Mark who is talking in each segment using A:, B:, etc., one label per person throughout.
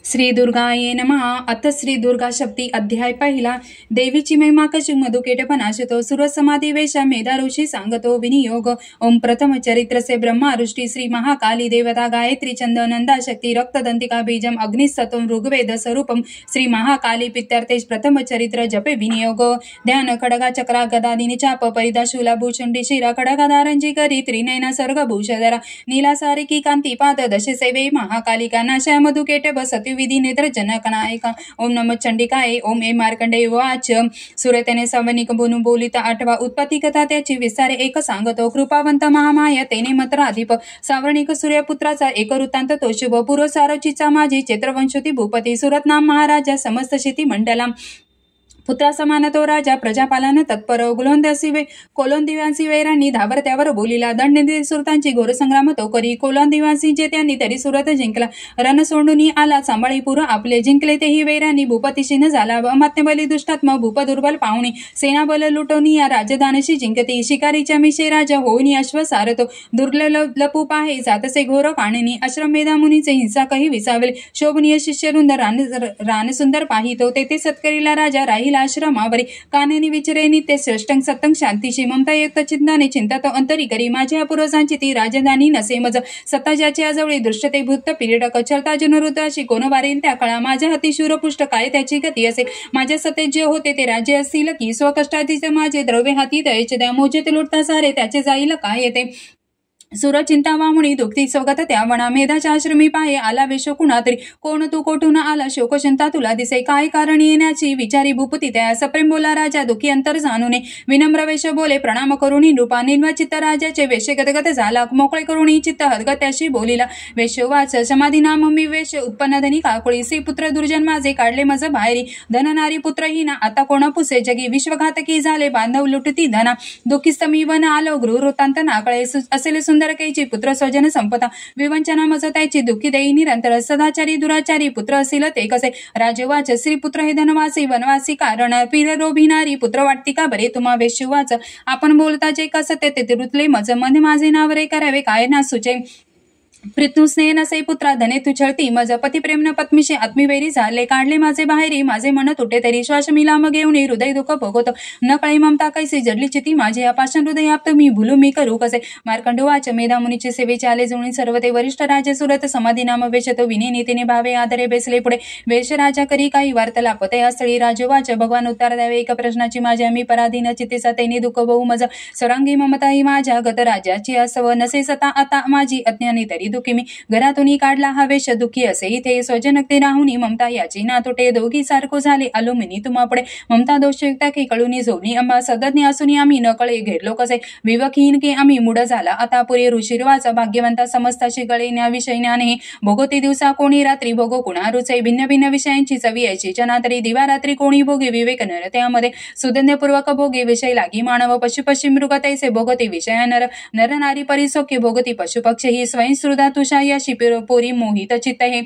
A: श्री दुर्गाये नमः। अथ श्री दुर्गा शक्ती अध्याय पहिला। देवीची महिमा कशी मधुकेटपणाशतो सुर समाधी वेशा मेधा ऋषी सांगतो विनियोग। ओम प्रथम चरित्र से ब्रह्मा रुष्टि श्री महाकाली देवता गायत्री चंद नंदा शक्ती रक्तदंतिका बीजम अग्निस्तत्वं ऋग्वेद स्वरूपम श्री महाकाली पित्यार्थे प्रथम चरित्र जपे विनियोग। ध्यान खडगा चक्रा गदादिनी चाप परिदा शूला भूषंडी शिरा खडगाधारंजी करी त्रिनयना सर्ग भूषधरा नीला सारिकी कांती पाद दशे सेवे महाकालिका नाशा मधुकेट बसती विधी नेत्र जनकनायका। ओम नमः चंडिकाय। ओम ए मार्कंडेय वाच। सुरतेने सवनिक बोलून बोलिता आठवा उत्पत्ती कथा त्याची विस्तारे एक सांगतो। कृपावंत महामाया तेने मत्राधिप सावर्णिक सूर्यपुत्राचा एक वृत्तांत तो शुभ पूर्व सारोचीचा माझी चैत्रवंशोती भूपती सुरत नाम महाराजा समस्त शेती मंडला पुत्रा समान तो राजा प्रजापालन तत्पर कोलोंदिवासी वैरांनी धावरत्यावर बोलिला दंड सुरतांची घोर संग्राम तो करी कोलोंदिवासी जे त्यांनी तरी सुरत जिंकला रण सोडून आला सांभाळी पूर आपले जिंकले तेही वैरांनी भूपतीशीन झाला अमात्य बली दुष्टात्म भूप दुर्बल पाहुणी सेनाबल लुटवणी या राजधानीशी जिंकती शिकारीच्या मिशे राजा होऊनी अश्व सारतो दुर्लभू पाहे जातसे घोर काणनी अश्रमेधा मुनीचे हिंसा काही विसावले शोभनीय शिष्यरुंद रानसुंदर पाहितो तेथे सत्करीला राजा राहिला आश्रमावरी काननी विचारे नित्य श्रेष्ठं सत्तं शांतीशी ममता युक्त चिंताने चिंता तो अंतरी करी माझ्या पूर्वजांची ती राजधानी नसे मज सत्ता ज्याची आजवळी दृष्टते भूत पीडक चरता जनरुद्राशी कोण वारेल त्या काळा माझ्या हाती शूरपुष्ट काय त्याची गती असे माझ्या सत्तेत जे होते ते राज्य असतील की स्वकष्टातीचे माझे द्रव्य हाती दयचे त्या मोजेत लुटता सारे त्याचे जाईल काय येते सुरचिंता वामुणी दुःखी स्वगत त्या वना मेधाच्या आश्रमी पाये आला वेशो कुणातरी कोण तू कोठून आला शोकचिंता तुला दिसे काय कारण येण्याची विचारी भूपती त्या सप्रेम बोला राजा दुःखी अंतर जाणूने विनम्र वेश बोले प्रणाम करुणी नृपा निर्मचित्त राजाचे वेश गदगद झाला मोकळे करुणी चित्त हदगत्याशी बोलिला वेशवाच समाधी नाम मी वेश उत्पन्न धनी काकुळी श्री पुत्र दुर्जन माझे काढले मज बाहेरी धन नारी पुत्रहीना आता कोण पुसे जगी विश्वघातकी झाले बांधव लुटती धना दुःखीस्त मी वन आलो गृहवृत्तांत नाकळे असेल सुंदर कैची पुत्र स्वजन संपदा विवंचना मज त्याची दुःखी देई निरंतर सदाचारी दुराचारी पुत्र असेल ते कसे राजवाच श्री पुत्र हे धनवासी वनवासी कारण पिररोभिनारी पुत्र वाटती का बरे तुम्हा वेशवाच आपण बोलता जे कसते ते रुतले मज मध्ये माझे नाव रे करावे काय ना सुचे प्रितू स्नेह नसे पुत्रा धने तू छळती मज पती प्रेम न पत्मीशी आत्मीवैरी झाले काढले माझे बाहेरी माझे मन तुटे तरी श्वास मी लांब घेऊन हृदय दुःख भोगतो न कळी ममता कैसी जडली चिती माझे अपाषण हृदय आप्त मी भुलू मी करू कसे मार्कंड वाच मेधा मुनीचे सेवेचे आले जुळणी सर्व ते वरिष्ठ राजे सुरत समाधी नाम वेशतो विने नीतीने भावे आदरे बेसले पुढे वेश राजा करी काही वार्तला पते स्थळी राजवाच भगवान उत्तर द्यावे एक प्रश्नाची माझ्या मी पराधीन चित्तेचा तेने दुःख बहु मज सरांगी ममता ही माझ्या गत राजाची असव नसे सता आता माझी अज्ञानी तरी दुःखी मी घरातून काढला हा वेश दुःखी असे इथे स्वजनक्ती राहुनी ममता याची ना तुटे दोघी सारखो झाले आलो मिनी तुम्हापुढे ममता दोषयुक्त की कळूनी झोवणी अंबा सदज्ञ असून आम्ही न कळे घेरलो कसे विवकहीन की आम्ही मुड झाला आता पुरे ऋषिर्वाचा भाग्यवंता समस्ताशी गळे न्या विषयनाने भोगोती दिवसा कोणी रात्री भोगो कुणा रुचे भिन्न भिन्न विषयांची चवी यायची चनातरी दिवा रात्री कोणी भोगे विवेक नर त्यामध्ये सुधन्यपूर्वक भोगे विषय लागी मानव पशु मृग तैसे भोगती विषया नर नारी परिसोख्य भोगती पशुपक्षी ही स्वयंसृदा तुषा या पोरी मोहित चित्त हे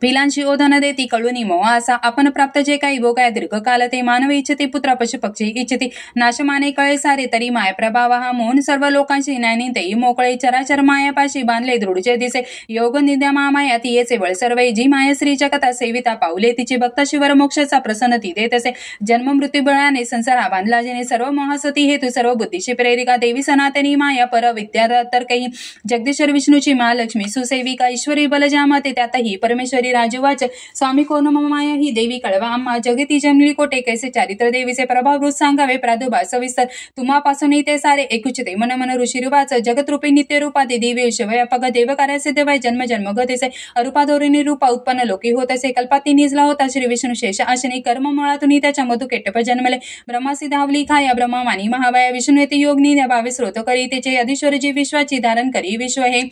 A: पिलांशी ओधन देती कळूनी मोहा असा आपण प्राप्त जे काही भोगाय दीर्घकाल ते मानव इच्छती पुत्रा पशुपक्षी इच्छती नाशमाने कळे सारे तरी माय प्रभाव हा मोहन सर्व लोकांशी न्यानी तेही मोकळे चराचर मायापाशी बांधले दृढचे दिसे योग निद्या माया ती येचे बळ सर्व जी माया श्री जगता सेविता पावले तिची भक्त शिवर मोक्षाचा प्रसन्नती देत असे जन्म मृत्यू बळाने संसार बांधला जिने सर्व महासती हेतू सर्व बुद्धीशी प्रेरिका देवी सनातनी माया पर विद्या तर काही जगदीश्वर विष्णूची महालक्ष्मी सुसेविका ईश्वरी बलजामाते त्यातही परमेश्वरी राजवाच स्वामी कोण माया ही देवी कळवा आम्हा जगती जमली कोटे कैसे चारित्र देवीचे प्रभावृत सांगावे प्रादुर्भाव सविस्तर तुम्हापासून ते सारे एकुचते मन मन ऋषिरुवाच जगतरूपी नित्य रूपादी देवी शिवव्यापक देव कार्याचे देवाय जन्म जन्म गतीचे अरूपाधोरिणी रूपा उत्पन्न लोकी होत असे कल्पाती निजला होता श्री विष्णू शेष आशनी कर्म मुळातून त्याच्या मधु केटप जन्मले ब्रह्मासी धावली खाया ब्रह्मा मानी महावाया विष्णू येते योग निध्या भावे स्रोत करी त्याचे अधीश्वर जी विश्वाची धारण करी विश्व हे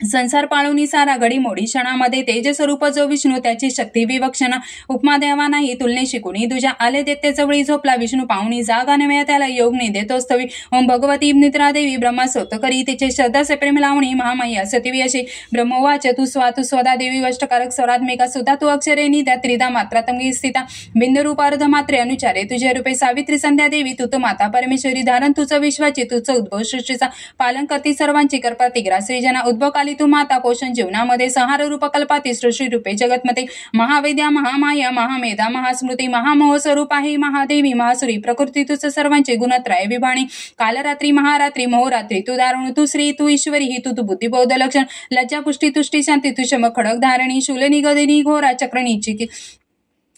A: संसार पाळूनी सारा घडी मोडी क्षणामध्ये तेज स्वरूप जो विष्णू त्याची शक्ती विवक्षण उपमा द्यावा नाही तुलनेशी कुणी तुझ्या आले देते जवळी झोपला विष्णू पाहुणी जागा नव्या त्याला योगनी देतो स्तवी ओम भगवती निद्रा देवी ब्रह्मा स्वत करी तिचे श्रद्धाचे प्रेम लावणी महामाया सतीवी अशी ब्रह्मवाच तू स्वदा देवी वष्टकारक स्वरात्मिका सुद्धा तू अक्षरेनी त्या त्रिदा मात्रातंगी स्थिता बिंदुरूप अर्ध मात्रे अनुचारे तुझे रूपे सावित्री संध्या देवी तू माता परमेश्वरी धारण तुझं विश्वाची तुझं उद्भव सृष्टीचा पालन करती सर्वांची करपातिग्रा श्रीजना उद्भव झाली तू माता पोषण जीवनामध्ये संहार रूप कल्पाती सृष्टी रूपे जगतमते महावेद्या महामाया महामेधा महास्मृती महामोह स्वरूप आहे महादेवी महासुरी प्रकृती तुझ सर्वांचे गुणत्रय विभाणी कालरात्री महारात्री मोहरात्री तू दारुण तू श्री तू ईश्वरी ही तू बुद्धी बौद्ध लक्षण लज्जा पुष्टी तुष्टी शांती तू शम खडक धारणी शूलनी गदिनी घोरा चक्रणी चिकी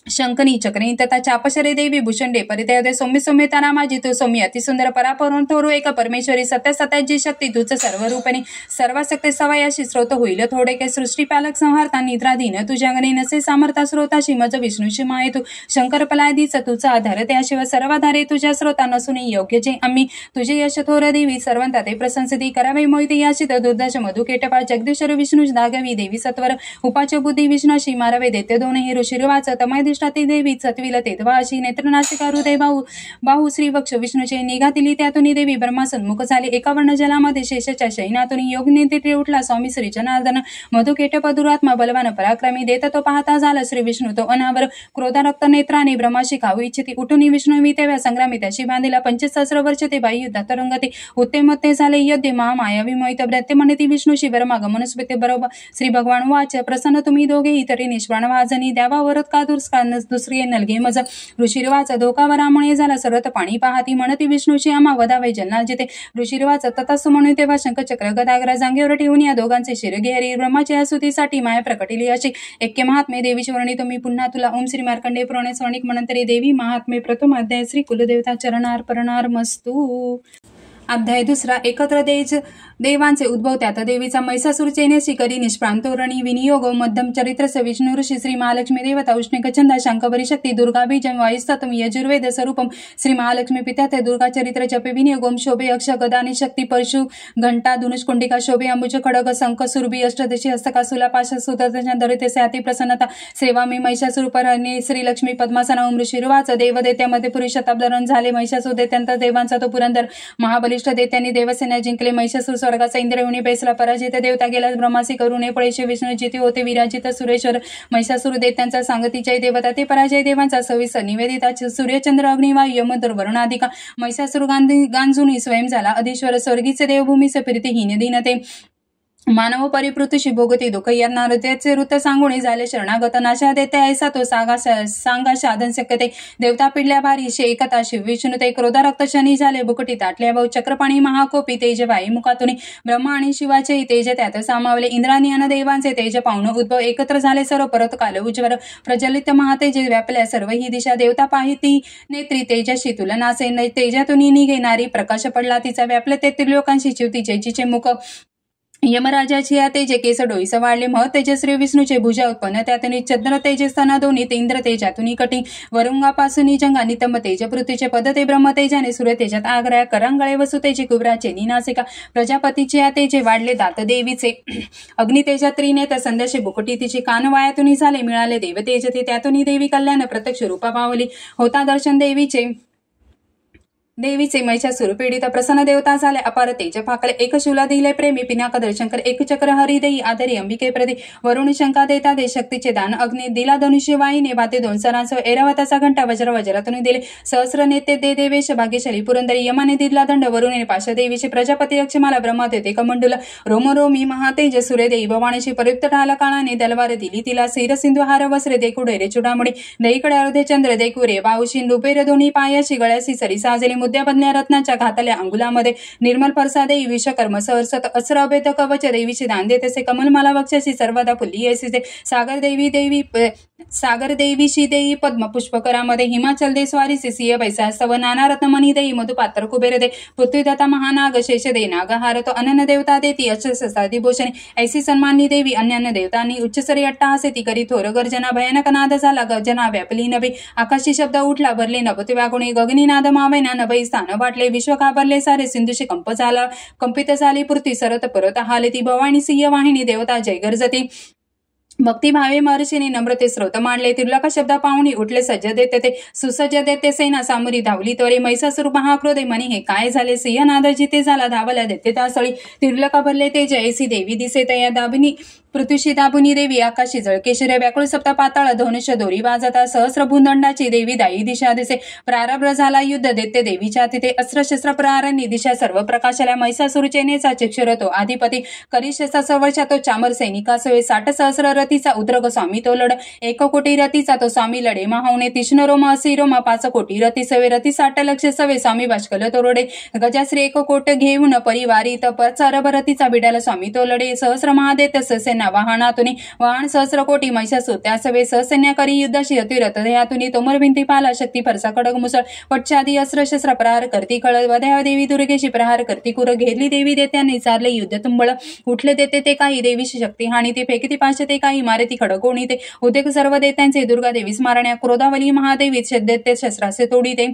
A: शंकनी चक्री तथा चापशरे देवी भूषंडे परितय सौम्य सौम्य तारा माझी तू सौम्य अतिसुंदर परापरून थोरू एक परमेश्वरी सत्य सत्याची शक्ती तुझ सर्व रूपणे सर्वशक्ती सवयाशी स्रोत होईल थोडे के सृष्टी पालक संहारता निद्राधीन तुझ्या गणी नसे सामर्था स्रोताशी मज विष्णूशी माये तू शंकर पलायदीच तुझा आधार त्याशिवाय सर्वाधारे तुझ्या स्रोता नसून योग्य जे आम्ही तुझे यश थोर देवी सर्वंता ते प्रशंसिती करावे मोहिते याशित दुर्दश मधु केटपाळ जगदीश्वर विष्णू दागवी देवी सत्वर उपाच बुद्धी विष्णाशी मारावे देते दोन हे ऋषिर्वाच तमय देवी सत्विल तेदवा अशी नेत्रनाशिका हृदय बाहू श्रीवक्ष विष्णूचे निघातिली त्यातून देवी ब्रह्मा सन्मुख झाले एका वर्ण जलामध्ये शेषाच्या शयनातून योग नेते उठला स्वामी श्री जनार्दन मधुकेट पदुरात्मा बलवान पराक्रमी देत तो पाहता झाला श्री विष्णू तो अनावर क्रोधारक्त नेत्राने ब्रह्माशी खाऊ इच्छिती उठून विष्णू तेव्हा संग्रामी त्याशी बांधिला 25,000 वर्ष ते बाई युद्धात रंगते उत्तेमत्ते झाले यद्य महामायावी मोहित ब्रत्य म्हणती विष्णूशी ब्रह्मा स्मृती बरोबर श्री भगवान वाच प्रसन्न तुम्ही दोघेही तरी निष्प्राण वाजनी द्यावा वरत का दुसरी नलगे मज ऋषिर्वाच धोकावरामुळे झाला सरत पाणी पाहती म्हणती विष्णूची आम्हा वधावे जन्ना जिथे ऋषिर्वाच तथासु म्हणून तेव्हा शंखचक्र गदाग्र जांगेवर ठेवून या दोघांचे शिरगे हरी ब्रह्माच्या स्तुतीसाठी माया प्रकटिली अशी ऐक्य महात्मे देवीची वर्णी तुम्ही पुन्हा तुला ओम श्री मार्कंडे पुराणे स्वर्णिक म्हणंतरी देवी महात्मे प्रथम अध्याय श्री कुलदेवता चरणार्पणार मस्तू अध्याय दुसरा एकत्र देवांचे उद्भव त्यात देवीचा महिषासूर चेनेशी करी निष्प्रांतोरणी विनियोग मध्यम चरित्र विष्णू ऋषी श्री महालक्ष्मी देवता उष्णिक चंदा शांकवरी शक्ती दुर्गा बीजम वायुस्तम यजुर्वेद स्वरूपम श्री महालक्ष्मी पित्याथ दुर्गा चरित्र जपे विनियोगम शोभे अक्ष गदानी शक्ती परशु घंटा धनुष्कुंडिका शोभे अंबुज खडग शंख सुरभी अष्टदशी हस्तकासुला पाश सुदर्शन दरिते साती प्रसन्नता सेवामी महिषासूर परणी श्री लक्ष्मी पद्मासना ओम ऋषिर्वाच देवदेत्यामध्ये पुरुष शताब्दरण झाले महिषासूर देत्यांत देवांचा तो पुरंदर महाबलिष्ठ देत्यांनी देवसेना जिंकले महिषासूर स्वर्गाचा इंद्र येऊन बेसला पराजित देवता गेला ब्रह्मासी करुणे पळेशे विष्णू जिथे होते विराजित सुरेश्वर महिषासूर देत्यांचा सांगतीच्या देवता ते पराजय देवांचा सविस्तर निवेदिता सूर्यचंद्र अग्निवायू यमदर वरुणाधिका महिषासूर गांजुनी स्वयं झाला अधीश्वर स्वर्गीचे देवभूमीस फिरते दीनते मानव परिपृतीशी भोगती दुःख यांना हृदयाचे वृत्त सांगून झाले शरणागत नाशा देते ऐसा तो सांगा साधन शक्यते देवता पिडल्या भारी शे एकता शिव विष्णू ते क्रोधारक्त शनी झाले बुकटी ताटल्या भाऊ चक्रपाणी महाकोपी तेज वाई मुखातून ब्रह्मा आणि शिवाचे तेज त्यात सामावले इंद्राणी अन देवांचे तेज पाहुण उद्भव एकत्र झाले सर्व परत काल उज्वर प्रज्वलित महातेज व्यापल्या सर्व ही दिशा देवता पाहिती नेत्री तेजशी तुलनासे तेजातून निघेणारी प्रकाश पडला तिचा व्यापले ते त्रिलोकांशी शिवती जयजीचे मुख यमराजाची या तेजे केस डोईस वाढले मह तेजश्री विष्णूचे भुजा उत्पन्न त्यातून चंद्र तेजस्थाना दोन्ही इंद्र तेजातून कटी वरुंगापासून जंगा नितंब तेज पृथ्वीचे पद ते ब्रह्म तेजाने सूर्य तेजात आग्रया करांगळे वसुतेचे कुबराचे निनासिका प्रजापतीचे या तेजे वाढले दात देवीचे अग्नि तेजात त्रिनेत संध्याशे बुकटी तिचे कान वायातून झाले मिळाले देव तेज ते त्यातून देवी कल्याण प्रत्यक्ष रूपा पावली होता दर्शन देवीचे महिषासूर पीडित प्रसन्न देवता झाले अपार तेज फाकले एक शिवला दिले प्रेमी पिनाक दर्शंकर एक चक्र हरिदेई आदरी अंबिके प्रती वरुण शंका देता दे शक्तीचे दान अग्नी दिला धनुष्य वाईने बाते दोन सरांसह एरावताचा घंटा वज्रातून दिले सहस्र नेते दे देवेश भाग्यशाली पुरंदरी यमाने दिला दंड वरुणे पाश देवीचे प्रजापती लक्ष्माला ब्रह्मा देते कमंडुला रोमरोमी महातेज सूर्य देई भवानीशी प्रयुक्त ढाला काळाने तलवार दिली तिला सिर सिंधू हार वस्त्रे देखुडे रे चुडामुडी देईकडे अर्धे चंद्र देखुरे बाहुशी रुपेर दोन्ही पायाशी गळ्याशी सरी साजली मुद्द्या बदल्या रत्नाच्या घातल्या अंगुलामध्ये निर्मल फरसा देई विश्वकर्म सहर्षत अस्र अभेद कवच देवीचे दान देतसे कमलमाला वक्षाशी सर्वदा फुल्ली ऐसे सागर देवीशी देई पद्म पुष्पकरामध्ये हिमाचल दे स्वारीचे सिंह बैसा स्तव नाना रत्नमणी देई मधुपात्र कुबेर दे पृथ्वीदत्ता महानाग शेष दे नागहार तो अनन्य देवता देती अक्षसादिभूषणे ऐसी सन्माननी देवी अन्यान्य देवतांनी उच्चसरी अट्टाहासे ती करी थोर गर्जना भयानक नाद झाला गर्जना व्यापली नभे आकाशी शब्द उठला भरले नभते वागुणे गगनी नाद मावेना नभई स्थान वाटले विश्व घाबरले सारे सिंधुशी कंपित झाली पृथ्वी सरत परत हाले ती भवानी सिंह वाहिनी देवता जय गर्जती भक्तिभावे महर्षीने नम्रते स्रोत मांडले तिर्लक शब्द पाहुणी उठले सज्ज देते ते सुसज्ज देते सेना सामुरी धावली तोरे महिषासूर महाक्रोधे मनी हे काय झाले सिंहनाद जिथे झाला धावल्या देते त्या सळी तिर्लका भरले ते जयसी देवी दिसे तया दाबिनी पृथ्वीशी दाबुनी देवी आकाशी जळकेशिरे व्याकुळ सप्त पाताळ धनुष्य दोरी वाजता सहस्र भूदंडाची देवी दाई दिशा दिसे प्रारंभ झाला युद्ध देते देवीच्या तिथे अस्त्रशस्त्र प्रहारांनी दिशा सर्व प्रकाशाला महिषासुरचे नेचा चिक्षुर तो आधिपती करिष्यसा सवर्षा तो चामर सैनिका सवे 60 सहस्र रथीचा उद्रग स्वामी तो लढ 1 कोटी रथीचा तो स्वामी लढे महावणे तीक्ष्ण रोम असी रोमा 5 कोटी रथी सवे रथी 60 लक्ष सवे स्वामी बाष्कल तोरडे गजाश्री 1 कोट घेऊन परिवारी तपच अरब रथीचा बिडाला स्वामी तो लढे सहस्र महादेत ससेना वाहनातुनी वाहन सहस्र कोटी महिषासुर त्या सवे सहसैन्या करी युद्धाशी अतिरथ ध्येयातुनी तोमर भिंती पाला शक्ती फरसा खडग मुसळ पटछादी अस्त्र शस्त्र प्रहार करती खळ वध्या देवी दुर्गेशी प्रहार करती कुर घेरली देवी देत्यांनी चारले युद्ध तुंबळ उठले देते ते काही देवीची शक्ती हानी ती फेकती पाशे ते काही मारे ती खडकोणी ते उद्योग सर्व देत्यांचे दुर्गा देवी स्मारण्या क्रोधावली महादेवी देते शस्त्रासे तोडी ते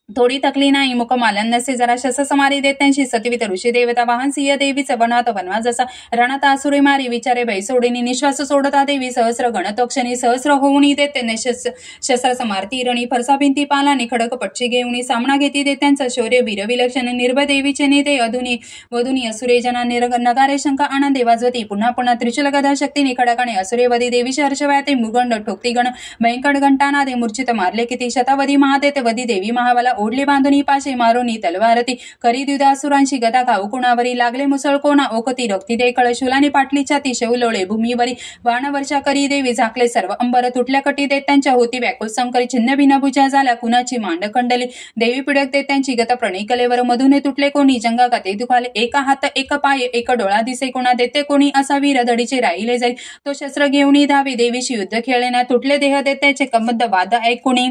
A: थोडी थकली नाही मुखमालन नसे जरा शस समारी देत्यांशी सतवित ऋषी देवता वाहन सिंह देवीच वनात वनवा जसा रणात आसुरे मारी विचारे भय सोडीनी निश्वास सोडता देवी सहस्र गणतोक्षणी सहस्र होऊनी देते शस्त्र समारती रणी फरसा भिंती पालानी खडक पटची घेऊनी सामना घेती देत्यांचा शौर्य वीर विलक्षण निर्भय देवीचे नेते अधुनी वधुनी असुरे जना नगारे शंका आनंदे वाजवती पुन्हा पुन्हा त्रिशूल गदा शक्तीने खडकाने असुरे वधी देवीचे हर्षव्याते मुगंड ठोकती गण भयंकर घंटानादे मूर्छित मारले किती शतावधी महादेत वधी देवी महावाला ओढले बांधुनी पाशे मारोनी तलवारती करी द्विधासुरांशी गदा खाऊ कुणावरी लागले मुसळ कोणा ओकती रक्ती दे कळशुलाने पाटली छाती शौलोळे भूमीवरी बाणवर्षा करी देवी झाकले सर्व अंबर तुटल्या कटी देत त्यांच्या होती व्याकुळ संकरी छिन्न भिनभुजा झाल्या कुणाची मांड खंडली देवी पिडक देत त्यांची गत प्रणय कलेवर मधुने तुटले कोणी जंगा गाते दुखाले एका हात एक पाय एक डोळा दिसे कोणा देते कोणी असा वीर धडीचे राहिले जाईल तो शस्त्र घेऊन धावी देवीशी युद्ध खेळण्या तुटले देह देत त्याचे कमद्द वाद ऐकुणी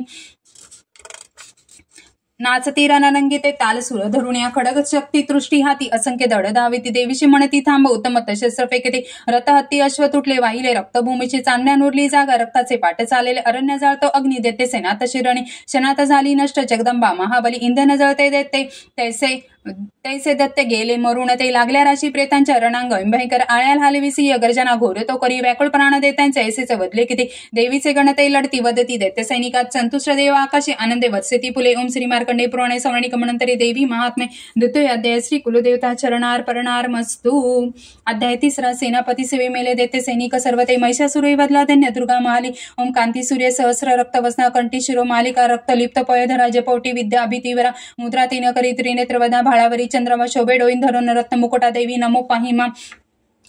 A: नाचती रणरंगी ते ताल सुर धरून या खडग शक्ती तृष्टी हाती असंख्य धड धावी ती देवीशी म्हणती थांब उत्तम शस्त्र फेकते रथ हत्ती अश्व तुटले वाहिले रक्तभूमीची चांदण्या नुरली जागा रक्ताचे पाट चालेले अरण्य जाळतो अग्नी देते सेनात शिरणी शनात झाली नष्ट जगदंबा महाबली इंधन जळते देते तैसे दत्ते गेले मरुण ते लागल्या राशी प्रेतांच्या रणांग भयंकर आळ्याल हालवी सिंह गर्जना घोर तो करी व्याकुळ प्राण देत्यांचे ऐसेच वदले किती देवीचे गणते लढती वदती दैत्य सैनिकात संतुष्ट देव आकाशी आनंदे वत्सेती फुले ओम श्री मार्कंडे पुराणे सवर्णिक म्हणंतरी देवी महात्मे द्वितीय अध्याय श्री कुलदेवता चरणार परणार मस्तू अध्याय 3 सेनापती सेवे मेले देते सैनिक सर्व ते महिषासुरे वदला धन्य दुर्गा महाली ओम कांती सूर्य सहस्र रक्त वसना कंठी शिरो मालिका रक्त लिप्त पयधरा जपवटी विद्या अभितीवरा मुद्रा तीन करी त्रिनेत्र वदा भाळावरी चंद्रमा शोभे डोईन धरून रत्न मुकुटा देवी नमो पाहिमा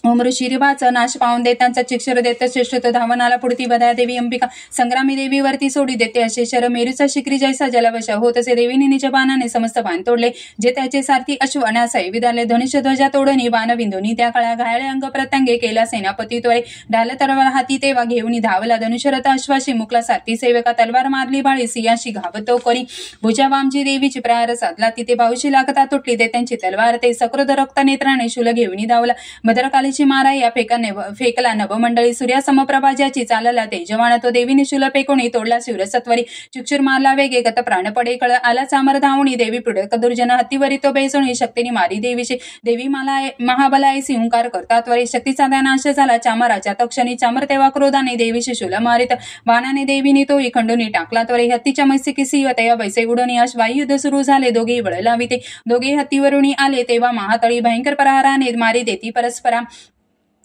A: ओम ऋषिरिवाचा नाश पावून देतांचा चिक्षर देत श्रेष्ठ धावनाला पुढती वधा देवी अंबिका संग्रामी देवीवरती सोडी देते अशेषर मेरूचा शिक्री जैसा जलवश होत असे देवीने निज बाणाने समस्त बाण तोडले जे त्याचे सारथी अश्व अनासई विधाले धनुष्य ध्वजा तोडणी बाण बिंदुनी त्या काळा घायळे अंग प्रत्यंगे केला सेनापती त्वरे ढाल तलवार हाती तेव्हा घेऊन धावला धनुष्यरथ अश्वाशी मुकला सारथी सेवका तलवार मारली बाळी सियाशी घावतो करी भुजा वामजी देवीची प्रहार साधला तिथे बाऊशी लागता तुटली ते त्यांची तलवार ते सकृत रक्त नेत्राने शूल घेऊन धावला भद्रकाली मारा या फेकला नभमंडळी सूर्या समप्रभा ज्याची चालला तेजवान तो देवीने शूल फेकोणी तोडला शिवरसत्वरी चुक्षुर मारला वेगे गत प्राण पडे कळ आला चामर धावणी देवी पुढे दुर्जन हत्तीवरी तो बेसोणी शक्तीने मारी देवीशी देवी महाबलायसी हुंकार करतात वरी शक्तीचा नाश झाला चामराच्या तक्षणी चामर तेव्हा क्रोधाने देवीशी शूल मारित बाणाने देवीने तोही खंडूनी टाकला त्वरे हत्तीच्या मैसिकी सिंह तेव्हा बैसे उडून अश्वायुद्ध सुरू झाले दोघेही बळ लाविते दोघे हत्तीवरून आले तेव्हा महातळी भयंकर प्रहाराने मारी देती परस्परा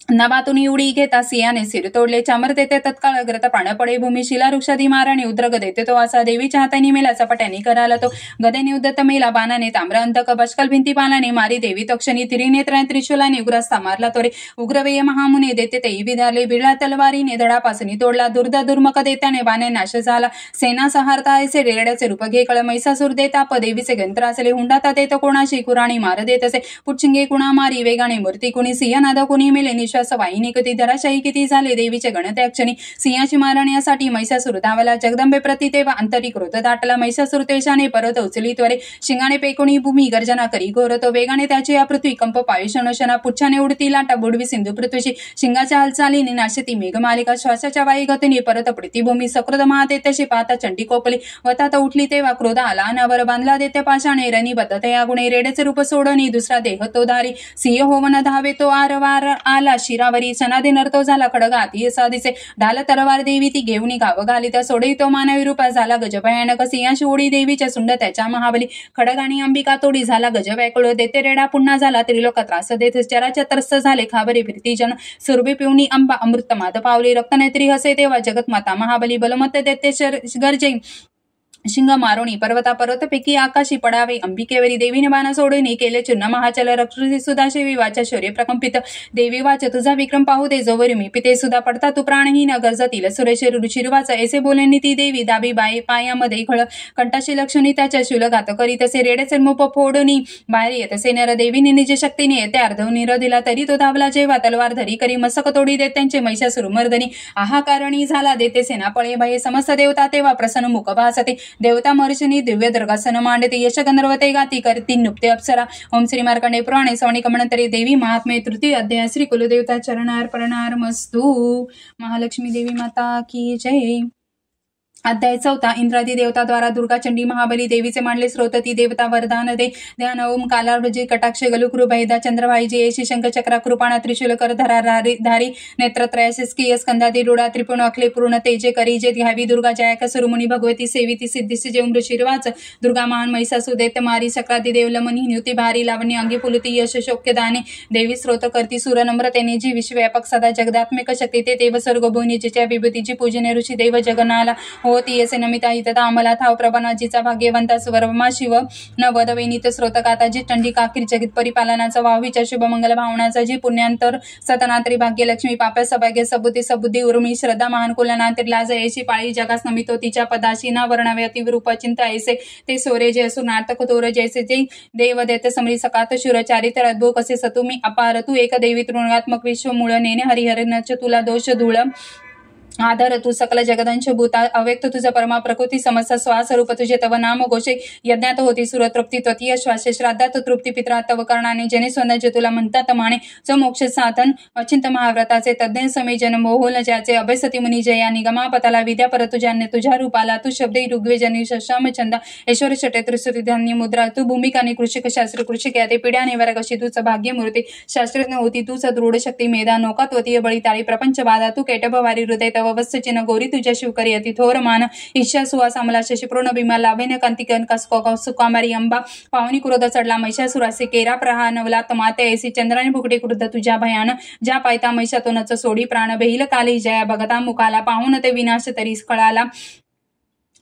A: नवातुनी उडी घेता सिंहाने सिर तोडले चामर देते तत्काळ अग्रत प्राण पडे भूमी शिला वृक्षादी माराने उद्रग देते तो असा देवीच्या हाताने मेला चपाट्याने कराला तो गदेने उद्दत मेला बाणाने ताम्र अंतक बष्कल भिंती पालाने मारी देवी तक्षणी त्रिनेत्राने त्रिशूलाने उग्रस्ता मारला तोरे उग्रवेय महामुने देते तेही विधारले बिळा तलवारीने धडापासनी तोडला दुर्द दुर्मक देत्याने बाणे नाश झाला सेना सहारता ऐसे रेड्याचे रूप घे कळ मैसासूर देताप देवीचे गंत्र असले हुंडाता देत कोणाशी कुराणी मार देत असे पुच्छिंगे कुणा मारी वेगाने मूर्ती कुणी सिंहनाद कुणी मेले वाहिनी कधी धराशाही किती झाले देवीचे गणत्या क्षणी सिंहाची मारण्यासाठी मैसासूर धावला जगदंबे प्रति तेव्हा अंतरी क्रोध दाटला मैसासूर तेशाने परत उचली त्वरे शिंगाने पेकोणी भूमी गर्जना करी घोरतो वेगाने त्याची या पृथ्वी कंप पायुषणोषणा पुच्छाने उडती लाटा बुडवी सिंधू पृथ्वीशी शिंगाच्या हालचालीने नाशती मेघमालिका श्वासाच्या वाई गतीने परत पडती भूमी सकृत महादेत्याशी पाहता चंडी कोपली वतात उठली तेव्हा क्रोध आला अनावर बांधला देत्या पाशाने रणी बदत या गुणे रेड्याचे रूप सोडणी दुसरा देह तो धारी सिंह होवन धावे तो आरवार आला झाला शिरावरी सनादे नरतो झाला खडगात येसा दिसे ढाल तरवार देवी ती घेऊनी गाव घाली त्या सोडई तो मानवी रूपा झाला गज भयानक सिंहाशी ओढी देवीच्या सुंड त्याच्या महाबली खडग आणि अंबिका तोडी झाला गज वैकुळ देते रेडा पुन्हा झाला त्रिलोक त्रास देत चराच्या त्रस्त झाले खाबरी फिरती जन सुरभी पिवणी अंबा अमृत मात पावली रक्तनेत्री हसे तेव्हा जगतमाता महाबली बलमत देते गरजे शिंग मारोणी पर्वता पर्वतपैकी आकाशी पडावे अंबिकेवरी देवीने बाण सोडून केले चूर्ण महाचल रक्षी सुधा शेवी वाचा शौर्य प्रकंपित देवी वाच तुझा विक्रम पाहू दे जोवरी मी पिते सुद्धा पडता तू प्राणहीन गरजतील सुरेश रुचिरवाच ऐसे बोलेनी ती देवी दाबी बाई पायामध्ये खळ कंठाशी लक्षणी त्याच्या शूलघात करी तसे रेडेचे मुप फोडणी बाहेर येत सेनर देवीने निज शक्तीने येते अर्धव निर दिला तरी तो धावला जेव्हा तलवार धरी करी मसक तोडी देत त्यांचे महिषासुर मर्दनी आहाकारणी झाला देते सेना पळे भये समस्त देवता तेव्हा प्रसन्न मुख भासते देवता महर्षिनी दिव्य दर्गासन मांडते यश गंधर्वते गाती करती नुप्ते अप्सरा ओम श्री मार्कंडे पुराणे सवणी कमणतरी देवी महात्मे तृतीय अध्याय श्री कुलदेवता चरणार्पणार मस्तु महालक्ष्मी देवी माता की जय। अध्याय 4 इंद्रादी देवता द्वारा दुर्गा चंडी महाबली देवीचे मांडले स्रोत ती देवता वरदान दे ध्यान ओम कालावृजी कटाक्ष गलुकृ भैदा चंद्रभाई जयशी शंख चक्रा कृपाणा त्रिशूलकर धरा धारी नेत्रत्रयासी स्कीय स्कंदादी रुडा त्रिपुण अखले पूर्ण तेजे करी जे ध्यावी दुर्गा जयाक सुरुमुनी भगवती सेविती सिद्धिसी जे उमृशिर्वाच दुर्गा महान महिषासु देत मारी सक्राती देवलमनी न्युती भारी लावणी अंगी पुलती यश शोक्य दाने देवी स्रोत करती सुर नम्रतेने जी विश्वव्यापक सदा जगदात्मिक शक्ती ते देव सर्ग भुवनी जिच्या विभूतीची पूजने ऋषी देव जगनाला होती यसे नमिता हितता अमला थाव प्रभानाजीचा भाग्यवंता स्वरमा शिव न वदवेनित स्रोत काताजी चंडी काकीर जगत परिपालनाचा वावीच्या शुभ मंगल भावनाचा जी पुण्यांतर सतनात्री भाग्य लक्ष्मी पाप्या सभाग्य सबुती सबुद्धी उर्मी श्रद्धा महान कुलनांतर लाज येशी पाळी जगास नमितो तिच्या पदाशी ना वर्णावे अतिवरूप चिंता ऐसे ते सोरे जे असुर नाटक तोर जैसे जे देव देते समरी सकात शूर चारित्र अद्भुत कसे सतुमी अपार तू एक देवी तृणात्मक विश्व मूळ नेने हरिहर नच तुला दोष धूळ आधार तू सकल जगदंश भूता अव्यक्त तुझा परमा प्रकृती समस्या श्वास रूप तुझे तव नाम घोषे यज्ञात होती सुर तृप्ती त्वतीय श्वासे श्राद्धात तृप्ती पित्रा तव करणाने जने स्वंदाचे तुला म्हणतात माने च मोक्ष साधन अचिंत महाव्रताचे तज्ञ समे जन मोहोल ज्याचे अभयसती मुनी जया निगमा पताला विद्या पर तुझ्याने तुझ्या रूपाला तू शब्दे ऋग्वेजनी शशाम छंद ऐश्वर शटे त्रिसुती धान्य मुद्रा तू भूमिकाने कृषिक शास्त्र कृषिक याते पिढ्याने वर कशी तुझ भाग्य मूर्ती शास्त्रज्ञ होती तूच दृढ शक्ती मेधा नौकात्वतीय बळीताळी प्रपंच बाधा तू केटभ वारी हृदय वत्सचिन गौरी तुझ्या शिवकरी अति थोर मान ईशा सुवास अमला शशिपूर्ण भीमा लावेन कांतिकन सुकामारी अंबा पावनी क्रोध चढला महिषासुरासे केरा प्रहा नवलात माते ऐसी चंद्राने भुकडी क्रुद्ध तुझ्या भयान ज्या पायता महिषातोनच सोडी प्राण बेहिल काली जया भगता मुखाला पाहून ते विनाश तरी कळाला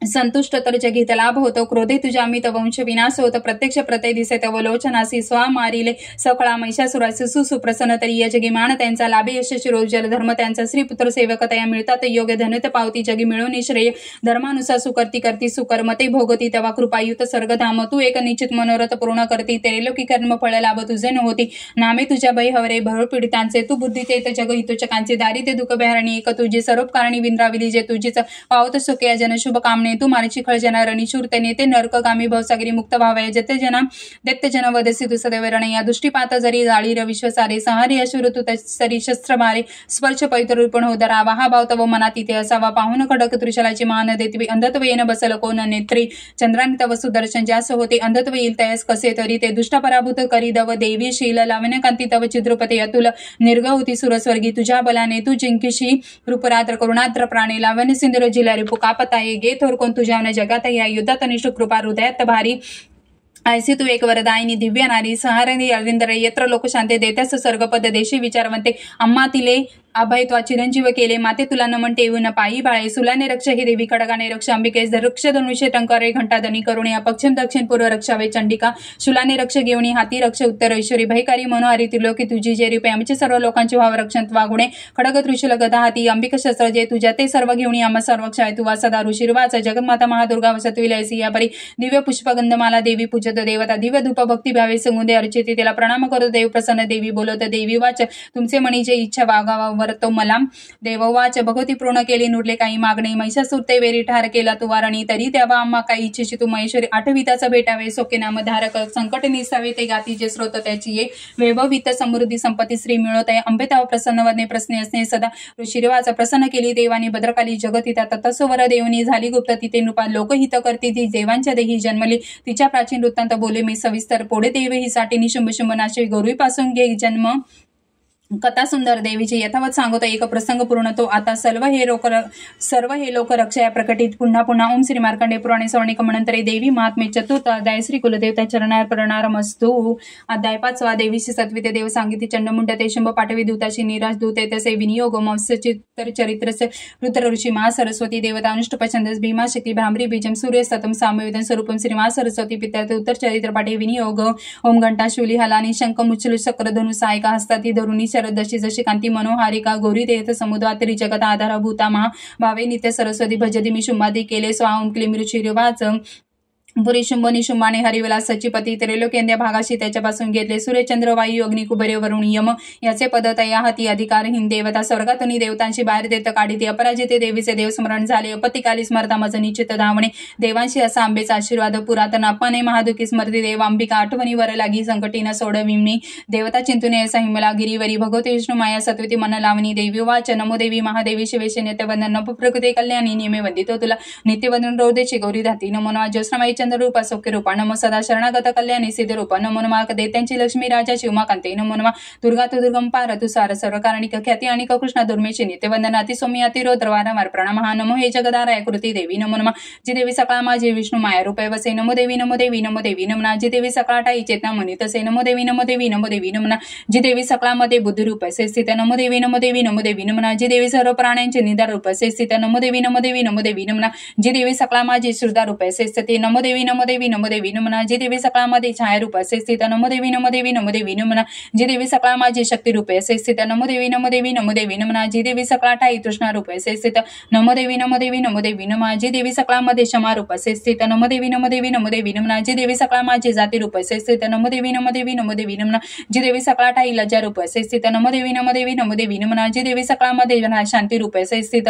A: संतुष्ट तर जगीत लाभ होतो क्रोधे तुझ्या अमित वंश विनाश होत प्रत्यक्ष प्रते दिसे तव लोचनासी स्वा मारिले सकळा महिषासुरासी सुप्रसन्न तरी या जगी मान त्यांचा लाभे यश शिरोजल धर्म त्यांचा श्रीपुत्र सेवकतया मिळतात योग्य धनुत पावती जगी मिळून श्रेय धर्मानुसार सुकर्ती करती सुकर्मते भोगती तेव्हा कृपायुत सर्गधाम तू एक निश्चित मनोरथ पूर्ण करती तेलोकी कर्म फळ लाभ तुझे न होती नामे तुझ्या भय हवरे भर पीडितांचे तू बुद्धी तेत जग हितोचकांचे दारी ते दुःख बेहरणी एक तुझी सरोपकारणी विंद्राविली जे तुझीच पावत सुख्या जन शुभ कामने तू मारीची खळ जना रणीशूर नेते नरकगामी भवसागरी मुक्त भावय जते जना दैत्य जन वदसी तू सदैव रण या दृष्टीपात जरी जाळीर विश्वसारे संहारी अशुर तू सरी शस्त्र मारे स्पर्श पैतरूपण हो दरावा हा भाव तव मनात इथे असावा पाहून खडक त्रिशलाची मान देतवी अंधत्व येन बसल कोण नेत्री चंद्राने तव सुदर्शन जास होते अंधत्व येईल तयास कसे तरी ते दुष्ट पराभूत करी दव देवी शील लावण्य कांती तव चिद्रपते अतुल निर्ग होती सुरस्वर्गी तुझ्या बलाने तू जिंकीशी रूपरात्र करुणाद्र प्राणे लावण्य सिंधुर जिल्हा रिपू कापताये गे थोर कोण तुझ्या जगात या युद्धात निष्ठ कृपा हृदयात भारी ऐसी तू एक वरदायिनी दिव्य नारी सहारणी अरविंदर यत्र लोकशांती देत्यास सर्गपद देशी विचारवंते अम्मा तिले अभय त्वा चिरंजीव केले माते तुला नमन टेवून पायी बाळे सुलाने रक्ष ही देवी खडगाने रक्ष अंबिकेश रक्ष धनुष्य टंकारे घंटाधनी करुणे पश्चिम दक्षिण पूर्व रक्षावे चंडिका शुलाने रक्ष घेऊनी हाती रक्ष उत्तर ऐश्वरी भयकारी मनोहारी त्रिलोकी तुझी जे रूपे आमचे सर्व लोकांचे भाव रक्षण वागुणे खडग त्रिशूल गदा हाती अंबिक शस्त्र जे तुझ्या ते सर्व घेऊनी आम्हा सर्वक्षाय तू वासदा ऋषिर्वाच जगन्माता महादुर्गा वसतविलयसी या परी दिव्य पुष्पगंधमाला देवी पूजत देवता दिव्य धूप भक्ती भावे संगुदे अर्चिते तिला प्रणाम करत देव प्रसन्न देवी बोलत देवी वाच तुमचे मणी जे इच्छा वागावा तो मला देववाच भगवती पूर्ण केली नुरले काही मागणे महिषासुर ते वेरी ठार केला तू वारणी तरी तेव्हा आम्हा काही इच्छेशी तू महेश्वरी आठविताचा भेटावे सोके नाम धारक संकट निसावे ते गाती जे स्रोत त्याची ये वैभवित समृद्धी संपत्ती श्री मिळवत आहे अंबेताव प्रसन्न वदने प्रश्ने असणे सदा ऋषिर्वाच प्रसन्न केली देवानी भद्रकाली जगतिता तत्सवर देवनी झाली गुप्त तिथे नृपा लोकहित करती ती देवांच्या देही जन्मली तिच्या प्राचीन वृत्तांत बोले मी सविस्तर पोडे देव ही साठी निशुंभ शुंभ नाशे गौरीपासून घे जन्म कथा सुंदर देवीची यथावत सांगतो एक प्रसंग पूर्ण तो आता सर्व हे लोक रक्षया प्रकटित पुन्हा पुन्हा ओम श्री मार्कंडे पुराणे सवर्णिक म्हणंतरे देवी महात्मे चतुर्थ अध्याय श्री कुलदेवता चरणार प्रणारमस्तु अध्याय 5 देवीची सत्विते देव सांगिती चंडमुंड ते शुंभ पाठवी दूताची निराश दूत तसे विनियोग मत्स्यचित्तर चरित्रस्य रुद्र ऋषी मा सरस्वती देवता अनुष्टुप छंदस भीमा शक्ती भ्रामरी बीजम सूर्य सतम सामवेदन स्वरूपम श्री मा सरस्वती पित्यार्थ उत्तर चरित्र पाठे विनियोग ओम घंटा शूली हलानी शंख मुच्चलु चक्र धनु सायका हस्ताती धरुणी शरदशी जशी कांती मनोहारिका गौरी देयत समुद्रातरी जगत आधारभूता महा भावे नित्य सरस्वती भजती मी शुंभादी केले स्वा ओम क्लीम रुचिरवाच पुरी शुंभ निशुंभाने हरिवला सचिपती त्रैलोक्येंद्या भागाशी त्याच्यापासून घेतले सूर्यचंद्र वायू अग्नि कुबेर वरुण यम याचे पद तया हाती अधिकारहीन देवता स्वर्गातून देवतांची बाहेर देत काढीती अपराजिते देवीचे देवस्मरण झाले अपतिकाली स्मरता मज निश्चित धावणे देवांशी असा आंबेचा आशीर्वाद पुरातन अपने महादुखी स्मृती देव अंबिका आठवणीवर लागी संकटीन सोडविमनी देवता चिंतुने असा हिमला गिरीवरी भगवती विष्णू माया सत्वती मन लावणी देवी वाच नमो देवी महादेवी शिवेशे नित्यवंदन नवप्रकृते कल्याणी नियमे वंदितो तुला नित्यवंदन रोदेची गौरी धाती नमो नमः ज्योत्स्नामयी चंद्र रूपा सौख्य रूपा नमो सदा शरणागत कल्याणी सिद्ध रूपा नमो नमः देत्यांची लक्ष्मी राजाची उमाकांते नमो नमः दुर्गा तु दुर्गम पार तु सार सर्वकारणिक ख्याती आणि कृष्ण दुर्मेशी नित्यवंदन अति सौम्य अति रोद्र वारंवार प्रणाम हा नमो हे जगदाराय कृती देवी नमो नमः जी देवी सकाळ माझी विष्णू माया रूपे वसे नमो देवी नमो देवी नमो देवी नमना जी देवी सकाळाई चेतना मनी तसे नमो देवी नमो देवी नमो देवी नमना जी देवी सकाळमध्ये बुद्धी रूप असे स्थित नमो देवी नमो देवी नमो देवी नमना जी देवी सर्व प्राण्यांचे निधार रूप असे स्थित नमो देवी नमो देवी नमो देवी नमना जी देवी सकाळ माझी श्रुदा रूप असे स्थित नमो देवी नमो देवी नमो देवी नमना जी देवी सकाळमध्ये छाया रूप असे स्थित नमो देवी नमो देवी नमो देवी नमना जी देवी सकाळ माझी शक्ती रूपे असे स्थित नमो देवी नमो देवी नमो देवी नमना जी देवी सकाळाई तृष्णा रूप असे स्थित नमो देवी नमो देवी नमो देवी नमा जी देवी सकाळमध्ये क्षमा रूप असे स्थित नमो देवी नमो देवी नमो देवी नमना जी देवी सकाळ माझी जाती रूप असे स्थित नमो देवी नमो देवी नमो देवी नमना जी देवी सकाळाई लज्जा रूप असे स्थित नमो देवी नमो देवी नमो देवी नमना जी देवी सकाळमध्ये शांती रूप असे स्थित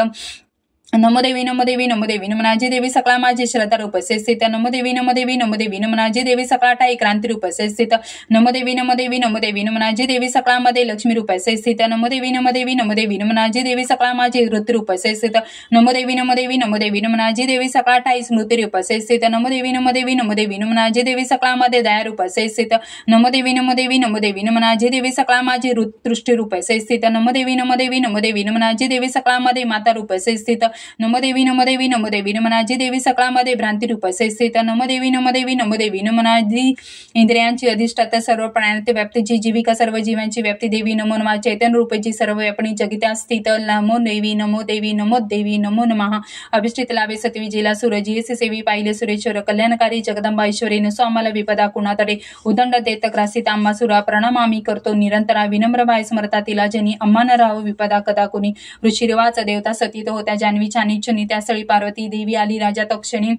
A: नमो देवी नमो देवी नमो देवी नमना जी देवी सकाळ माझी श्रद्धा रूप असे स्थित नमो देवी नमो देवी नमो देवी नमना जी देवी सकाळाई क्रांती रूप असे स्थित नमो देवी नमो देवी नमो देवी नमना जी देवी सकाळमध्ये लक्ष्मी रूप असे स्थित नमो देवी नमो देवी नमो देवी नमना जी देवी सकाळ माझी ऋतू रूप असे स्थित नमो देवी नमो देवी नमो देवी नमना जी देवी सकाळाई स्मृती रूप असे स्थित नमो देवी नमो देवी नमो देवी नमना जी देवी सकाळमध्ये दया रूप असे स्थित नमो देवी नमो देवी नमो देवी नमना जी देवी सकाळ माझी दृष्टी रूप असे स्थित नमो देवी नमो देवी नमो देवी नमना जी देवी सकाळमध्ये माता रूप असे स्थित नमो देवी नमो देवी नमो देवी नमना जी देवी सकाळमध्ये भ्रांती रूप असे स्थित नमो देवी नमो देवी नमो देवी नमना जी इंद्रियांची अधिष्ठाता सर्व प्राण्यात व्याप्तीची जीविका सर्व जीवांची व्याप्ती देवी नमो नमः चैतन्य रूपाची सर्व व्यापणी जगित्या स्थित नमो देवी नमो देवी नमो देवी नमो नमः अभिष्टित लाभे सत्वी जिला सूरजी असे सेवी पाहिले सुरेश्वर कल्याणकारी जगदंबा ईश्वरी नसो आम्हाला विपदा कुणातडे उदंड देत ग्रासित आम्हा सुरा प्रणाम आम्ही करतो निरंतरा विनम्र बाय स्मरता तिला जनी अम्मान राहो विपदा कदा कुणी ऋषिरवाच देवता सतीत होत्या जान्हवी छानी छनी त्या स्थळी पार्वती देवी आली राजा तक्षणी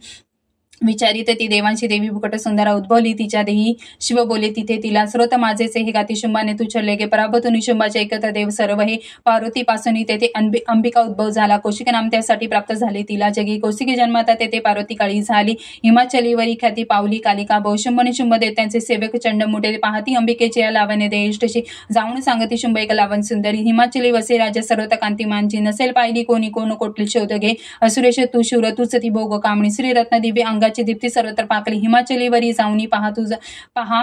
A: विचारित ती देवांची देवी भुकट सुंदरा उद्भवली तिच्या देही शिव बोले तिथे तिला स्रोत माझेचे हे गाती शुंभाने तू छल्ले गे पराभूत निशुंभाचे एकत्र देव सर्व हे पार्वती पासून तेथे अंबिका उद्भव झाला कौशिक नाम त्यासाठी प्राप्त झाले तिला जगी कौशिकी जन्माता तेथे पार्वती काळी झाली हिमाचलीवरी ख्याती पावली कालिका बहुशुंभ निशुंभ देत्यांचे सेवक चंड मुठे पाहती अंबिकेचे या लावणे देष्टशी जाऊन सांगती शुंभ एक लावण सुंदरी हिमाचली वसे राजा सर्वत कांतिमानची नसेल पाहिली कोणी कोण कोटली शोध घे असुरेश तू शूर तूच ती भोग कामणी श्री रत्न दिव्य अंगाची दीप्ती सर्वत्र पाकली हिमाचलीवरी जाऊनी पहा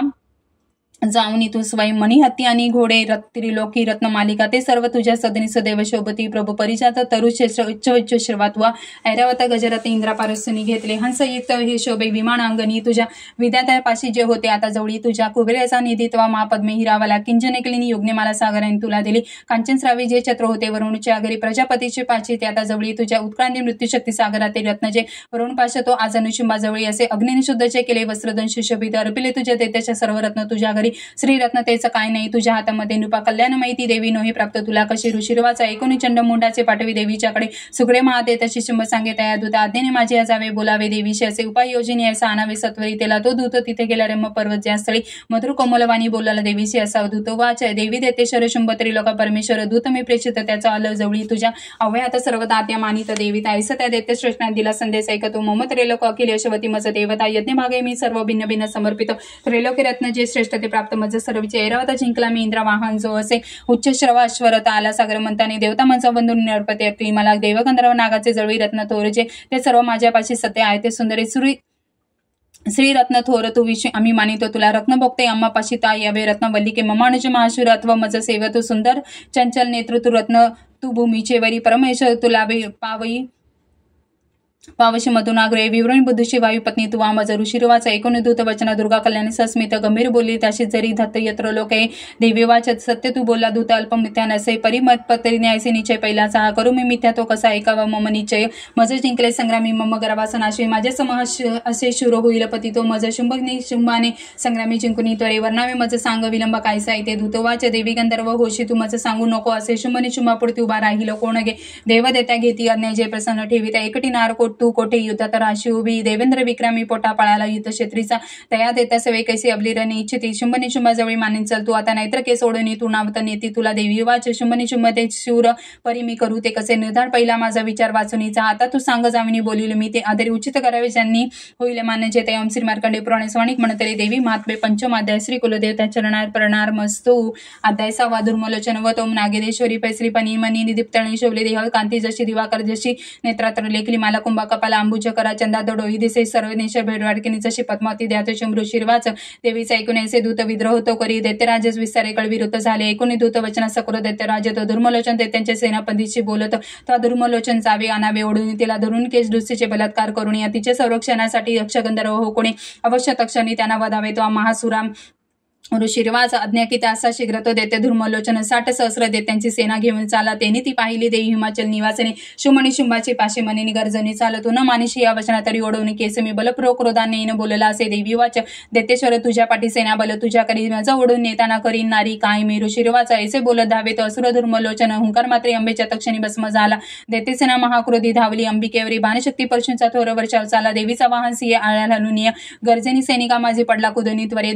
A: जाऊनी तू स्वयं मणिहत्ती आणि घोडे त्रिलोकी रत्नमालिका ते सर्व तुझ्या सदनी सदैव शोभती प्रभू परिजात तरुष उच्च श्रवात्वा ऐरावत गजरथ इंद्रापारसनी घेतले हंसयुक्त हे शोभे विमान अंगणी तुझ्या विद्यार्थ्यापाशी जे होते आता जवळी तुझ्या कुबेराचा निधीत्वा महापद्मे हिरावाला किंजनेकलिनी युग्नेमाला सागराने तुला दिली कांचनस्रावी जे छत्र होते वरुणच्या घरी प्रजापतीचे पाची ते आता जवळी तुझ्या उत्क्रांती मृत्यूशक्ती सागराते रत्न जे वरुण पाश तो आज अनुशुंभा जवळी असे अग्निनिशुद्धचे केले वस्त्रदन सुशोभित अर्पिले तुझ्या देत्याच्या सर्व रत्न तुझ्या घरी श्री रत्नतेचं काय नाही तुझ्या हातामध्ये नृपा कल्याणमयी ती देवी नोही प्राप्त तुला कशी ऋषिरवाचा ऐकून चंडमुंडाचे पाठवी देवीच्याकडे सुग्रे महादेताची शुंभ सांगे तया दूत आज्ञेने माझे जावे बोलावे देवीशी असे उपाय योजने असा आणावे सत्वरी तेला तो दूत तिथे गेला रेम पर्वत ज्या स्थळी मधुर कोमलवाणी बोलाला देवीशी असा दूत वाच देवी देतेश्वर शुंभ त्रिलोक परमेश्वर दूत मी प्रेषित त्याचा आल जवळी तुझ्या अवयात सर्व दात्या मानित देवी ताईस त्या देते श्रेष्ठाने दिला संदेश ऐकतो मम त्रिलोक अखिल यशवती मज देवता यज्ञ भागे मी सर्व भिन्न भिन्न समर्पित त्रिलोकी रत्न जे श्रेष्ठ ते प्राप्त मज सर्वचे ऐरावता जिंकला मी इंद्रा वाहन जो असे उच्च श्रव अश्वरता आला सागर म्हणताने देवता मनसा बंधून नरपते मला देवगंधर्व नागाचे जळवी रत्न तोरजे ते सर्व माझ्यापाशी सत्य आहे ते सुंदरी श्रीरत्न थोर तू विषय आम्ही मानितो तुला रत्न भोगते अम्मापाशी ता यावे रत्नवल्लिके ममानुज महाशूर अथवा मज सेव तू सुंदर चंचल नेत्र तू रत्न तू भूमीचे वरी परमेश्वर तुला पावई पावशी मधुनाग्रे विवरण बुद्धशी वायू पत्नी तू वामज ऋषिर्वाच ऐकून दूत वचन दुर्गा कल्याणी सस्मित गंभीर बोलली त्याशी जरी धत्त यत्र लोके देवी वाचत सत्य तू बोलला दूत अल्प मिथ्या नसे परिमत पत्री न्यायसे निश्चय पहिलाचा हा करू मी मिथ्या तो कसा ऐकावा मम निश्चय मज जिंकले संग्रामी मम गर्वास नाशे माझे समह असे शूर होईल पती तो मज शुंभने शुंभाने संग्रामी जिंकुनी त्वरे वर्णावे मज सांग विलंब कायसा येते दूतवाच देवी गंधर्व होशी तू मज सांगू नको असे शुंभने शुंभापुढे उभा राहिल कोण गे देव देत्या घेती अन्याय जे प्रसन्न ठेवी त्या एकटी नार तू कोठे युद्धात राशी उभी देवेंद्र विक्रमी पोटा पळाला युद्ध क्षेत्रीचा तया देता सवे कैसे अबलीरने इच्छिती शुंभ निशुंभाजवळी मानेन चल तू आता नाहीतर केस ओढणी तू नावत नेती तुला देवी वाच शुंभ निशुंभ ते शूर परी मी करू ते कसे निर्धार पहिला माझा विचार वाचुनीचा आता तू सांग जामिनी बोलिल मी ते आदरी उचित करावे ज्यांनी होईल मान्य जे ते श्री मार्कंडे पुराणे स्वाणिक म्हणतरी देवी महात्मे पंचम अध्याय श्री कुलदेवता चरणार प्रणार मस्तू अध्याय 6 दुर्मलोचन व तोम नागेश्वरी पैश्री पनी मनी निदीप्तळी शोभले देह कांती जशी दिवाकर जशी नेत्रात्र लेखली माला कुंभा कपाला अंबुज करा चंदा डोळी दिसे सर्वनेश भेडवाडकिनी जशी पद्मावती द्यात शुंभ्रू शिरवाच देवीचा ऐकून ऐसे दूत विद्रोह तो करी दैत्यराज विस्तारे कळविरुद्ध झाले ऐकून दूत वचना सकुर दैत्यराज तो दुर्मलोचन दैत्यांच्या सेनापतीशी बोलत तो दुर्मलोचन जावे आणावे ओढून तिला धरून केस दुस्तीचे बलात्कार करून या तिच्या संरक्षणासाठी यक्षगंधर्व हो कोणी अवश्य तक्षणी त्यांना वधावे तो महासुराम ऋषिर्वाच अज्ञाकित असा शीघ्र तो देते धर्मलोचन 60 सहस्र देत्यांची सेना घेऊन चाला त्यांनी ती पाहिली देवी हिमाचल निवासने शुमणी शुंभाची पाशे मनीनी गर्जनी चालतो न मानिशी या वचना तरी ओढवणी केस मी बलप्रो क्रोधाने न बोलला असे देवी वाच देतेश्वर तुझ्या पाठी सेना बल तुझ्या करी माझा ओढून नेताना करी नारी काय मी ऋषिर्वाच ऐसे बोलत धावे तो असुर धर्मलोचन हुंकार मात्र अंबेच्या तक्षणी भस्म झाला देते सेना महाक्रोधी धावली अंबिकेवरी बाणशक्ती परशूंचा थोरवर चाला देवीचा वाहन सिंह आळ्या घालून गर्जनी सैनिका माझी पडला कुदनी त्वरे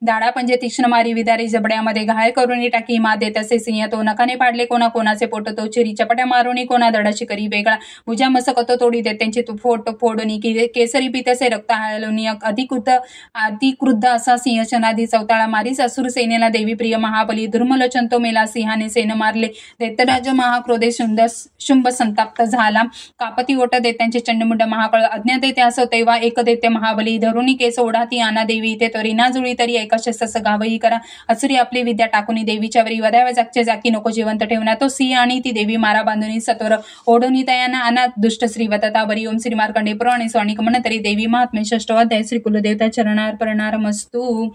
A: दाडा पंजे तीक्ष्ण मारी विदारी जबड्यामध्ये घायल करून टाकी मा देत असे सिंह तो नखाने पाडले कोणाचे पोट तो चिरी चपट्या मारून कोणा दडाची करी वेगळा भुजा मसकतो तोडी देत त्यांची फोडणी केसरी पितसे रक्त हाळलोनी अतिक्रुद्ध असा सिंह शनादी चौताळा मारीस असुर सेनेला देवी प्रिय महाबली दुर्मलोचन तो मेला सिंहाने सेन मारले दैत्यराज महाक्रोधे शुंभ संताप्त झाला कापती ओट देत्यांचे चंडमुंड महाकळ अज्ञात ते असो तेव्हा एक दैत्य महाबली धरुणी केस ओढाती आना देवी इथे तरी ना जुळी तरी कशस गावही करा असुरी आपली विद्या टाकून देवीच्या वरी वधाव्या जागचे जाकी नको जिवंत ठेवणार तो सिंह आणि ती देवी मारा बांधुनी सत्वर ओढवणी तयाना अना दुष्ट श्री वततावरी ओम श्री मार्कंडे पुराणे स्वाणिक म्हणतरी देवी महात्मे 6 अध्याय श्री कुलदेवता चरणार प्रणार मस्तू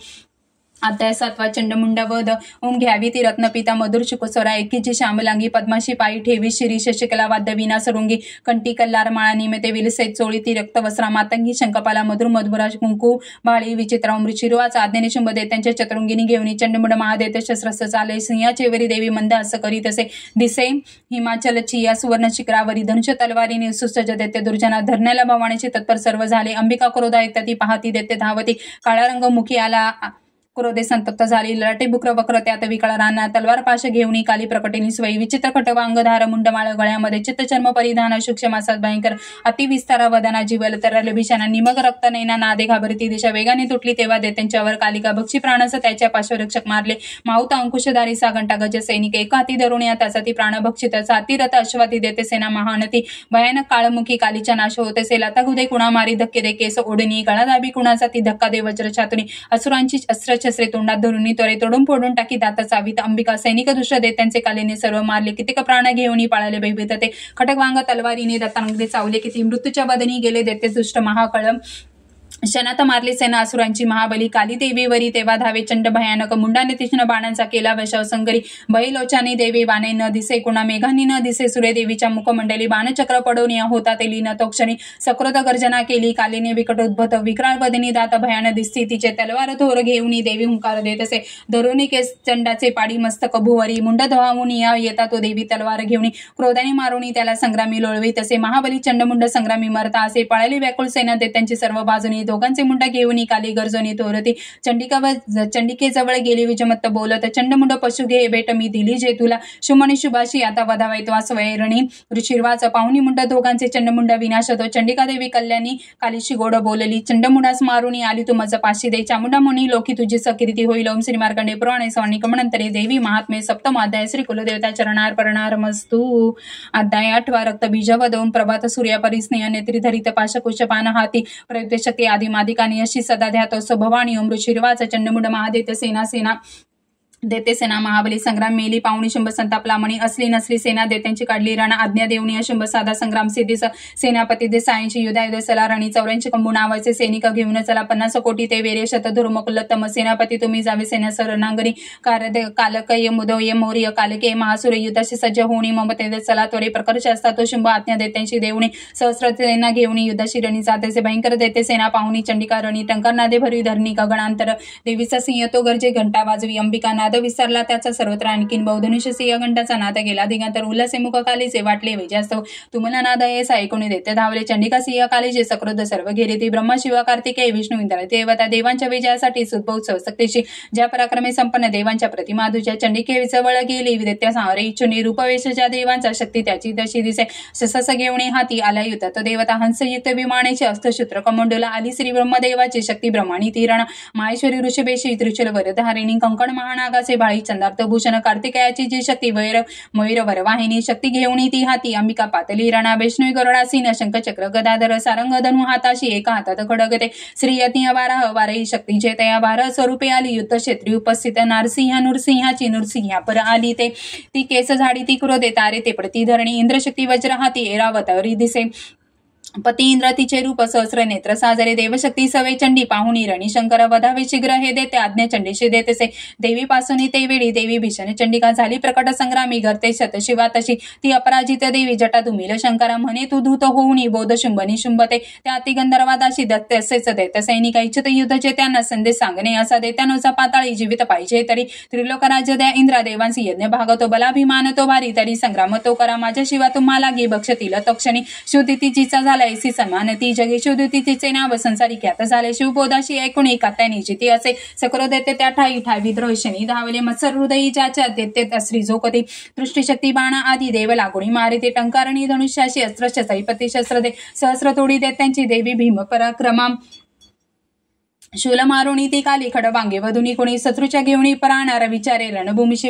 A: अध्याय 7 चंडमुंड वध ओम घ्यावी ती रत्नपिता मधुर शुकसोरा एकीची श्यामलांगी पद्माशी पायी ठेवी शिरी शशिकला वाद्य विना सरुंगी कंटी कल्लार माळा निमिते विलसे चोळी ती रक्त वस्त्रा मातंगी शंकपाला मधुर मधुराज कुंकू बाळी विचित्रा मृचिरुवाचा आज्ञाने शुंभ देत्यांच्या चतुरुंगिनी घेऊन चंडमुंड महादेत शस्त्रस्त्र चाले सिंहाचे वरी देवी मंद असं करी तसे दिसे हिमाचलची या सुवर्ण शिखरावरी धनुष्य तलवारीने सुसज्ज देते दुर्जना धरण्याला भवानीचे तत्पर सर्व झाले अंबिका क्रोधा एकता ती पाहती देते धावती काळा रंग मुखी आला क्रोधे संतप्त झाली ललाटे बुक्र वक्र त्यात विकळ राना तलवार पाश घेऊन काली प्रकटिनी स्वयं विचित्र खटवा अंगधार मुंडमाळ गळ्यामध्ये चित्तचर्म परिधान सूक्ष्मासात भयंकर अतिविस्तारा वदना जीवल तरल भीषणा निमग रक्त नैना नादे घाबरती दिशा वेगाने तुटली तेव्हा देत्यांच्यावर कालिका भक्षी प्राणस त्याच्या पार्श्वरक्षक मारले माऊता अंकुशधारी 6 घंटा गज सैनिक एका हाती धरून या त्याचा ती प्राणभक्षित हातीरथ अश्वाती देते सेना महानती भयानक काळमुखी कालीच्या नाश होते से लता गुदे कुणा मारी धक्के दे केस ओढणी गळा दाबी कुणाचा ती धक्का दे वज्र छातुनी असुरांची अस्त्र छस्रे तोंडात धरून त्वरे तोडून फोडून टाकी दात चावीत अंबिका सैनिक दुष्ट देत्यांचे कालेने सर्व मारले कित्येक प्राण घेऊन पळाले भयभीत ते खटक वांग तलवारीने दत्तांगले चावले किती मृत्यूच्या बदनी गेले देते दुष्ट महाकळ शनात मारली सेना असुरांची महाबली काली देवीवरी तेव्हा धावे चंड भयानक मुंडाने तीक्ष्ण बाणांचा केला वैशव संगरी बैलोचानी देवी बाणे न दिसे कुणा मेघांनी न दिसे सूर्य देवीच्या मुखमंडली बाणचक्र पडून या होता ते लीन तोक्षणी सकृत गर्जना केली कालीने विकट उद्भत विक्राळ बदनी दात भयान दिसती तिचे तलवार थोर घेऊन देवी हुंकार देत असे धरुणी केस चंडाचे पाडी मस्तक भुवरी मुंड धवावून या येता तो देवी तलवार घेऊन क्रोधाने मारून त्याला संग्रामी लोळवी तसे महाबली चंडमुंड संग्रामी मरता असे पळाली व्याकुळ सेना देत्यांची सर्व बाजूनी दोघांचे मुंड घेऊन काली गर्जनी तोरती चंडिकेजवळ गेली विजमत्त बोलत चंडमुंड पशु घे भेट मी दिली जे तुला शुमणी शुभाशी आता वधावायतो स्वैरणी ऋषिर्वाच पाहुणी मुंड दोघांचे चंडमुंड विनाश होतो चंडिका देवी कल्याणी कालीशी गोड बोलली चंडमुंडास मारून आली तू मज पाशी दे चामुंडा मुनी लोकी तुझी सकीर्ती होईल ओम श्री मार्कंडे पुराणे स्वाणिक म्हणंतरे देवी महात्मे 7 अध्याय श्री कुलदेवता चरणार प्रणार मस्तू अध्याय 8 रक्त बीजवद ओम प्रभात सूर्या परिस्नेय नेत्री धरित पाशकुश पान हाती प्रयुक्त शक्ती आदि मादिकानी अशी सदा ध्यात असो भवानी ओम ऋषिर्वाच चंडमुंड महादेत सेना सेना देते सेना महाबली संग्राम मेली पावणी शुंभ संतापला मणी असली नसली सेना देत्यांची काढली रण आज्ञा देवणी अशुंभ साधा संग्राम सिद्धीस सेनापती दे सायंची युधायुध सला रणी 84 कंबू नावाचे सैनिक घेऊन चला 50 कोटी ते वेरे शतधुर मकुलतम सेनापती तुम्ही जावे सेना सरनांगरी कालकय मुदय मौर्य कालके महासुर युद्धाशी सज्ज होणी ममते चला त्वरे प्रकर्ष असता तो शुंभ आज्ञा देत्यांची देवणी सहस्र सेना घेऊन युद्धाशी रणी जातेसे भयंकर देते सेना पाहुणी चंडिका रणी टंकार नादे भरी धरणी गगनांतर देवीचा सिंह तो गरजे घंटा वाजवी अंबिका नाद विसरला त्याचा सर्वत्र आणखीन बहुधनुष्य सिंह घंटाचा नाद गेला दिगंतर उल्हासे मुख कालीचे वाटले विजयास्तव तुम्हाला नाद ऐसा ऐकून देते धावले चंडिका सिंह कालीचे सकृद सर्व घेरे ती ब्रह्मा शिव कार्तिकेय विष्णू इंद्र देवता देवांच्या विजयासाठी सुद्भव सक्तीची ज्या पराक्रमे संपन्न देवांच्या प्रतिमा तुझ्या चंडिके जवळ गेली विद्या सारे इच्छुनी रूपवेश ज्या देवांचा शक्ती त्याची दशी दिसे ससस घेऊन हाती आला युतात देवता हंसयुक्त विमानाचे अस्त्रशूत्र कमंडोला आली श्री ब्रह्मदेवाची शक्ती ब्रह्माणी तीरण माहेश्वरी ऋषभेशी त्रिशूल वरधारिणी कंकण महानागाचे बाळी चंदार्थ भूषण कार्तिकेयाची जी शक्ती मयूर वरवाहिनी शक्ती घेऊन ती हाती अंबिका पातली रणा वैष्णवी गरुडासीन शंख चक्र गदाधर सारंग धनु हाताशी एका हातात खडगते श्रीयती वाराह वारही शक्तीचे तया वारह स्वरूपे आली युद्ध क्षेत्री उपस्थित नरसिंहाची नृसिंहा पर आली ते ती केस झाडी ती क्रोधे तारे ते पडती धरणी इंद्रशक्ती वज्र हाती एरावतावरी दिसे पती इंद्र तिचे रूप सहस्र नेत्र साजरे देवशक्ती सवे चंडी पाहुणी रणी शंकर वधावे शीघ्र हे देते आज्ञा चंडीशी देतेसे देवी पासून ते वेळी देवी भीषण चंडिका झाली प्रकट संग्रामी घरते शतशिवा तशी ती अपराजित देवी जटा दुमिल शंकरा म्हणे तू धूत होऊनी बोध शुंभनी शुंभते त्या अति गंधर्वादाशी दत्ते असेच देत सैनिका इच्छित युद्धचे त्यांना संदेश सांगणे असा देत्यानुसा पाताळी जीवित पाहिजे तरी त्रिलोक राज्य द्या इंद्रा देवांसी यज्ञ भागतो बलाभिमान तो भारी तरी संग्राम तो करा माझ्या शिवा तुम्हाला गी बक्षतील तक्षणी शिवतिथीचा झाला ऐसी समान ती जगी शिवदूतीचे नाव संसारी ख्यात झाले शिवबोधाशी ऐकून एकात्याने जिती असे सकरो देते त्या ठाई ठावी द्रोषणी धावले मत्सर हृदयी ज्याच्या देते श्री झोकते दृष्टीशक्ती बाणा आदी देव लागुणी मारिते टंकारणी धनुष्याशी अस्त्र सैपती शस्त्र दे सहस्र तोडी देत त्यांची देवी भीम पराक्रमा शूल मारुणी ती काली खडबांगे वधुनी कोणी शत्रूच्या घेऊनी पराणार विचारे रणभूमीशी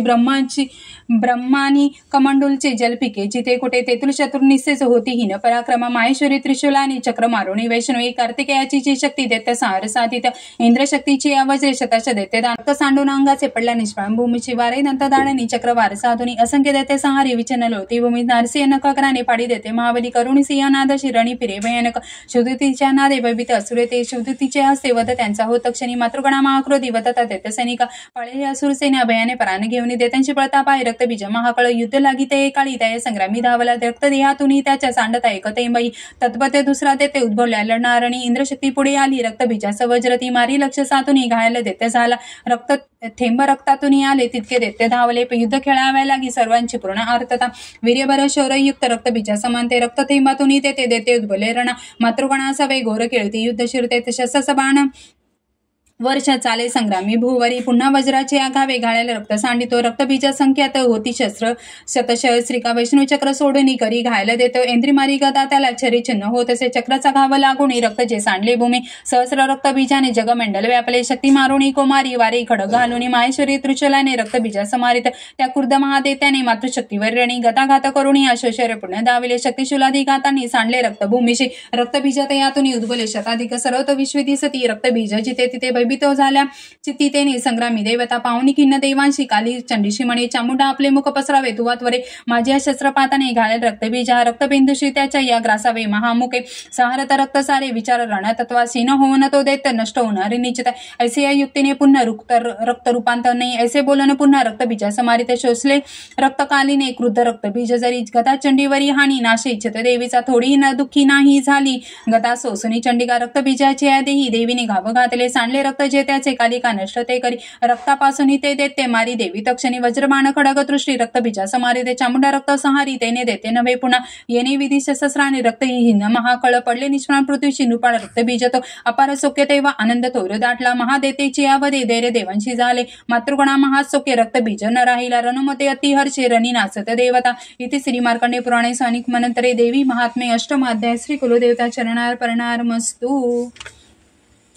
A: ब्रह्मानी कमंडूलचे जलपिके जिथे कुठे तेथुल शत्रू निस्तेच होती हिन पराक्रमा माहेश्वरी त्रिशूलानी चक्र मारुणी वैष्णवी कार्तिकेयाची जी शक्ती देते सार साधित इंद्रशक्तीची आवाजे शताश देते दात सांडून अंगाचे पडल्या निष्फळ भूमीची वारे दंत दाडणी चक्रवार साधुनी असंख्य देते सहारी विचन लोती भूमी नारसिंह नकाग्राने पाडी देते महाबली करुणी सिंह नाद शिरणी फिरे भयानक शुद्धतीच्या नादे भवित असुरे ते शुद्धतीचे हस्ते वद त्यांचा होत क्षणी मातृगणा महाक्रोधी वदता देते सैनिका पळलेल्या असुरसेना भयाने पराने घेऊन देत्यांची पळता पाय रक्तबीज महाकळ युद्ध लागिते काळी त्या संग्रामी धावला रक्त देहातून त्याच्या सांडता एकते मई तत्पते दुसरा देते उद्भवल्या लढणारणी इंद्रशक्ती पुढे आली रक्तबीजास वज्रती मारी लक्ष सातून घायला देते झाला रक्त थेंब रक्तातून आले तितके देते धावले युद्ध खेळाव्या लागी सर्वांची पूर्ण आर्तता वीर्यभर शौर्ययुक्त रक्तबीजा समानते रक्त थेंबातून देते देते उद्भवले रणा मातृगणा सवे घोर खेळती युद्ध शिरते शस्त्रस बाण वर्ष चाले संग्रामी भूवरी पुन्हा वज्राचे आघावे घाळ्याला रक्त सांडितो रक्तबीजा संख्यात होती शस्त्र शतशस्त्रिका वैष्णू चक्र सोडणी करी घायला देतो एंद्रिमारी गदा त्याला छरी चिन्ह होत असे चक्राचा घाव लागून रक्त जे सांडले भूमी सहस्र रक्तबीजाने जगमंडल व्यापले शक्ती मारुणी कोमारी वारी खडक घालून माहेश्वरी त्रिशूलाने रक्तबीजा समारित त्या कुर्द महादेत्याने मातृशक्तीवर रणी गदाघात करुणी अशोशर्य पुण्य दाविले शक्तिशूलाधी घातांनी सांडले रक्तभूमीशी रक्तबीजात यातून उद्भवले शताधिक सर्वत विश्वे दिसती रक्तबीज जिथे तिथे भयभीत झाल्या चित्तीतेने संग्रामी देवता पाहुणी खिन्न देवांशी काली चंडीशी म्हणे चामुंडा आपले मुख पसरावे तुवात्वरे माझ्या शस्त्रपाताने घालेल रक्तबीजा रक्तबिंदुशी त्याच्या या ग्रासावे महामुखे सहारत रक्त सारे विचार रणतत्वासी न होऊन तो देत नष्ट होणारे निश्चित ऐसे या युक्तीने पुन्हा रक्त रूपांतर नाही ऐसे बोलन पुन्हा रक्तबीजा समारित शोषले रक्तकालीने क्रुद्ध रक्तबीज जरी गदा चंडीवरी हानी नाशे इच्छित देवीचा थोडी न दुःखी नाही झाली गदा सोसुनी चंडिका रक्तबीजाची देही देवीने घाव घातले सांडले रक्त जे त्याचे कालिका नष्ट ते करी रक्तापासून ते देते मारी देवी तक्षणी वज्रबाण खडग दृष्टी रक्तबीजा समारी ते चामुंडा रक्त संहारी तेने देते नव्हे पुन्हा येणे विधी शस्त्राने रक्तहीन महाकळ पडले निष्प्राण पृथ्वीची नुपाळ रक्तबीज तो अपार सोक्य तेव्हा आनंद थोर दाटला महादेतेची आवदे धैर्य देवांशी झाले मातृगणा महासोक्य रक्तबीज न राहिला रणमते अतिहर्षे रणी नाचत देवता इथे श्री मार्कंडे पुराणे सानिक मनंतरे देवी महात्मे अष्टम अध्याय श्री कुलदेवता चरणार परणार मस्तू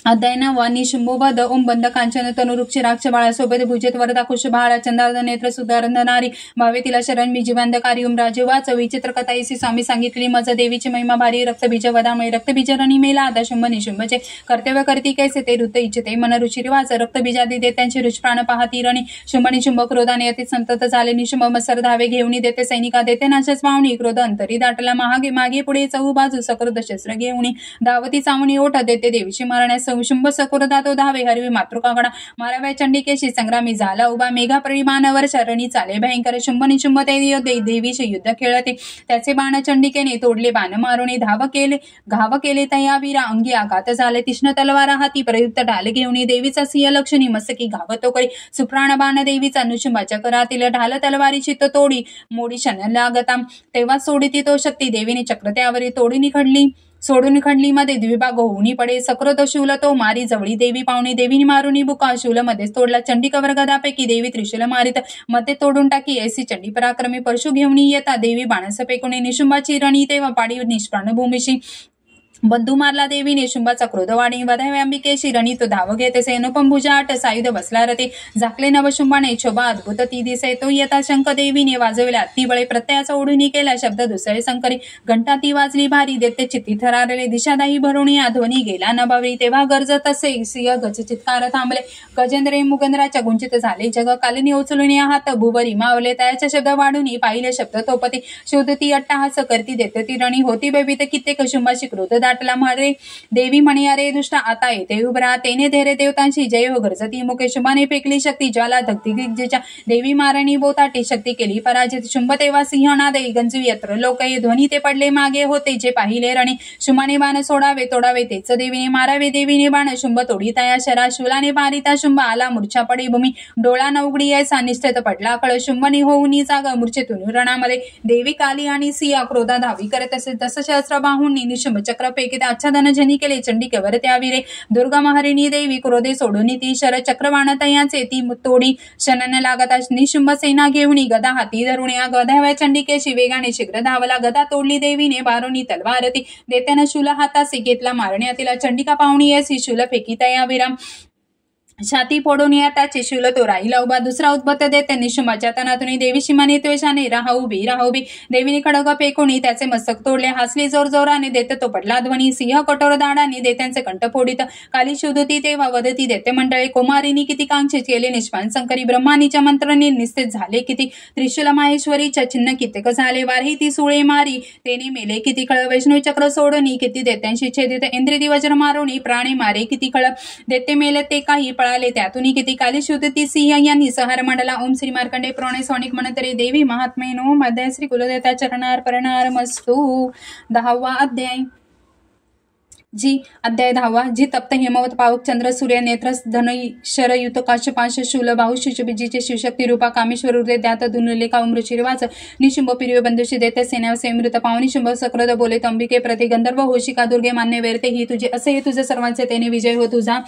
A: अध्याय 9 निशुंभोबध ओम बंद कांचन तनुरुक्षी राक्ष बाळासोबत भुजेत वरदा कुश बाळा चंद्रार्ध नेत्र सुधारंधनारी भावे तिला शरण मी जीवांधकारी ओम राजे वाच विचित्र कथाईसी स्वामी सांगितली मज देवीची महिमा भारी रक्तबीज वदामय रक्तबीज रणी मेला आदा शुंभ निशुंभचे कर्तव्य करती कैसे ते ऋत इच्छिते मन रुचिरी वाच रक्तबीजादी देत्यांची रुच प्राण पाहती रणी शुंभ निशुंभ क्रोधाने अति संतत झाले निशुंभ मत्सर धावे घेऊन देते सैनिका देते नाशच पावणी क्रोध अंतरी दाटला मागे मागे पुढे चहू बाजू सकृत शस्त्र घेऊन धावती चावणी ओठ देते देवीची मारण्यास शुंभ सकुरदा तो धावे हरवी मातृकाकडा माराव्या चंडिकेशी संग्रामी झाला उभा मेघा परिमाणावर शरणी चाले भयंकर शुंभ निशुंभ देवीचे युद्ध खेळते त्याचे बाण चंडिकेने तोडले बाण मारून घाव केले तया वीरा अंगी आघात झाले तीक्ष्ण तलवार हाती प्रयुक्त ढाल घेऊन देवीचा सिंह लक्षणी मस्तकी घाव तो करी सुप्राण बाण देवीचा निशुंभाच्या करातील ढाल तलवारीची तो तोडी मोडी शन लागता तेव्हा सोडिती तो शक्ती देवीने चक्र त्यावरी सोडून खंडली मध्ये द्विभाग होऊनी पडे सकृत शूल तो मारी जवळी देवी पावणी देवीनी मारुनी बुका शूल मध्येच तोडला चंडिकावर गदापैकी देवी त्रिशूल मारित मध्ये तोडून टाकी ऐसी चंडी पराक्रमी परशु घेऊन येता देवी बाणस पेकुणी निशुंभाची रणी तेव्हा पाडी निष्प्राण भूमीशी बंधू मारला देवीने शुंभाचा क्रोध वाढी वधाव्या अंबिकेशी रणी तो धाव घेते सेनोपम भुजाट सायुध बसला रते झाकले नवशुंभाने शोभा अद्भुत ती दिसे तो येता शंख देवीने वाजवल्या ती बळे प्रत्ययाचा ओढूनी केला शब्द दुसरे संकरी घंटा ती वाजली भारी देते चित्ती थरारले दिशादाही भरुणी ध्वनी गेला नभावी तेव्हा गरजत असे सिंह गज चित्कार थांबले गजेंद्रे मुगंद्राच्या गुंचित झाले जग कालिनी उचलून हात भुवरी मावले त्याच्या शब्द वाढून पाहिले शब्द तोपती शोधती अट्टाहास करती देते ती रणी होती बेबीत कित्येक शुंभाशी क्रोध दाटला मारे देवी म्हणे अरे दुष्टा आता येते उभरा तेने धैर्य देवतांची जय हो गरजती मुके शुंभाने फेकली शक्ती ज्वाला धक्ती गिरजेच्या देवी मारणी बोताटी शक्ती केली पराजित शुंभ तेव्हा सिंहनादे गंजवी यत्र लोकही ध्वनी ते पडले मागे होते जे पाहिले रणी शुंभाने बाण सोडावे तोडावे तेच देवीने मारावे देवीने बाण शुंभ तोडिताया शरा शूलाने मारिता शुंभ आला मूर्छा पडे भूमी डोळा न उघडी यायचा निष्ठेत पडला कळ शुंभनी होऊनी जागा मूर्छेतून रणामध्ये देवी काली आणि सिया क्रोधा धावी करत असे दशशस्त्र बाहूंनी निशुंभ चक्र पैकी आच्छादन जनी केले चंडिकेवर त्यावीरे दुर्गा महारिणी देवी क्रोधे सोडून ती शर चक्रवाण तयाचे ती तोडी शनन लागता निशुंभ सेना घेऊन गदा हाती धरून या गधाव्या चंडिकेशी वेगाने शीघ्र धावला गदा तोडली देवीने बारुनी तलवार ती देत्यानं शूल हातासी घेतला मारण्या तिला चंडिका पावणी यासी शूल फेकी तयावीरा छाती फोडून या त्याचे शूल तो राहिला उभा दुसरा उद्भत देते निशुंभाच्या तनातून देवी शिमाने त्वेषाने राहा उभी देवीने खडग फेकून त्याचे मस्तक तोडले हसली जोर जोराने देते तो पडला ध्वनी सिंह कठोर दाडाने देत्यांचे कंठ फोडित काली शोधती तेव्हा वदती देते मंडळे कुमारीनी किती कांक्षे केले निष्पान संकरी ब्रह्मानीच्या मंत्रने निस्तेज झाले किती त्रिशूल माहेश्वरीच्या चिन्ह कित्येक झाले वारही ती सुळे मारी तेने मेले किती खळ वैष्णवी चक्र सोडणी किती देत्यांशी छेदित इंद्रिय वज्र मारुणी प्राणी मारे किती खळ देते मेले ते काही पळाले त्यातून किती काली शोधती सिंह यांनी सहार मंडला ओम श्री मार्कंडे प्रोणे सोनिक म्हणतरे देवी महात्मे नो मध्ये श्री कुलदेवता चरणार परणार मस्तु 10वा अध्याय जी अध्याय 10 जी तप्त हेमवत पावक चंद्र सूर्य नेत्र धन शरयुत काशपाश शूल बाहु शिशुबीजीचे शिवशक्ती रूपा कामेश्वर हृदय द्यात दुनुले काउमृचिरवाच निशुंभ पिरिय बंधुशी देते सेना सेमृत पावनी शुंभ सक्रद बोले अंबिके प्रति गंधर्व होशिका दुर्गे मान्य वेरते ही तुझे असे हे तुझे सर्वांचे तेने विजय हो तुझा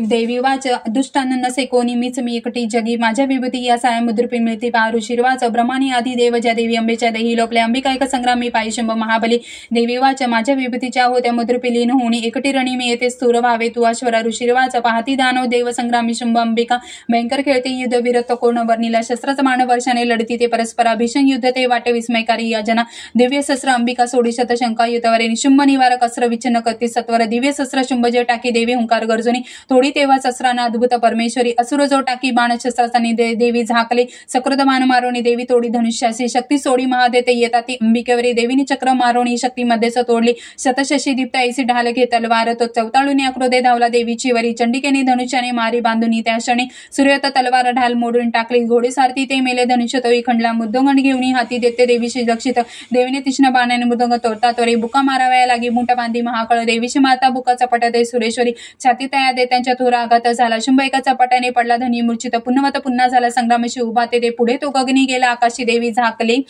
A: देवी वाच दुष्टान नसे कोणी मीच मी एकटी जगी माझ्या विभूती या साया मुद्रपी मिळती पारू शिरवाच ब्रह्मानी आधी देव ज्या देवी अंबेच्या देही लोकले अंबिका एक संग्रामी पायी शुंभ महाबली देवी वाच माझ्या विभूतीच्या होत्या मुद्रपी लीन होऊन एकटी रणी मी येते स्थूर भावे तू अश्वरा ऋषिर्वाच पाहती दानव देव संग्रामी शुंभ अंबिका भयंकर खेळते युद्ध वीरत्व कोण वर्णिला शस्त्राचं मान वर्षाने लढती ते परस्परा भीषण युद्ध ते वाटे विस्मयकारी याजना दिव्य शस्त्र अंबिका सोडी शतशंका युद्धवरे निशुंभ निवारक अस्त्र विच्छिन्न करती सत्वर दिव्य शस्त्र शुंभ जे टाकी देवी हुंकार गर्जनी थोडी तेव्हा शस्त्राना अद्भुत परमेश्वरी असुर जो टाकी बाण शस्त्राने देवी झाकले सकृत मान मारोणी देवी तोडी धनुष्यासी शक्ती सोडी महादेते येता ती अंबिकेवरी देवीने चक्र मारोणी शक्ती मध्येच तोडली शतशशी दीप्त ऐसी ढाल घे तलवार तो चवताळून क्रोधे धावला देवीची वरी चंडिकेने धनुष्याने मारी बांधून त्या क्षणी सूर्यत तलवार ढाल मोडून टाकली घोडे सारथी ते मेले धनुष्य तोही खंडला मृदुंग घेऊन हाती देते देवीशी लक्षित देवीने तीक्ष्ण बाणाने मृदुंग तोडता त्वरी बुका माराव्या लागी मुठ बांधी महाकळ देवीशी माता बुकाचा पटाते सुरेश्वरी छाती तया दे त्यांच्या थोर आघात झाला शुंभ एकाचा पटाने पडला धनी मूर्छित पुन्हा झाला संग्रामशी उभा ते पुढे तो गगनी गेला आकाशी देवी झाकली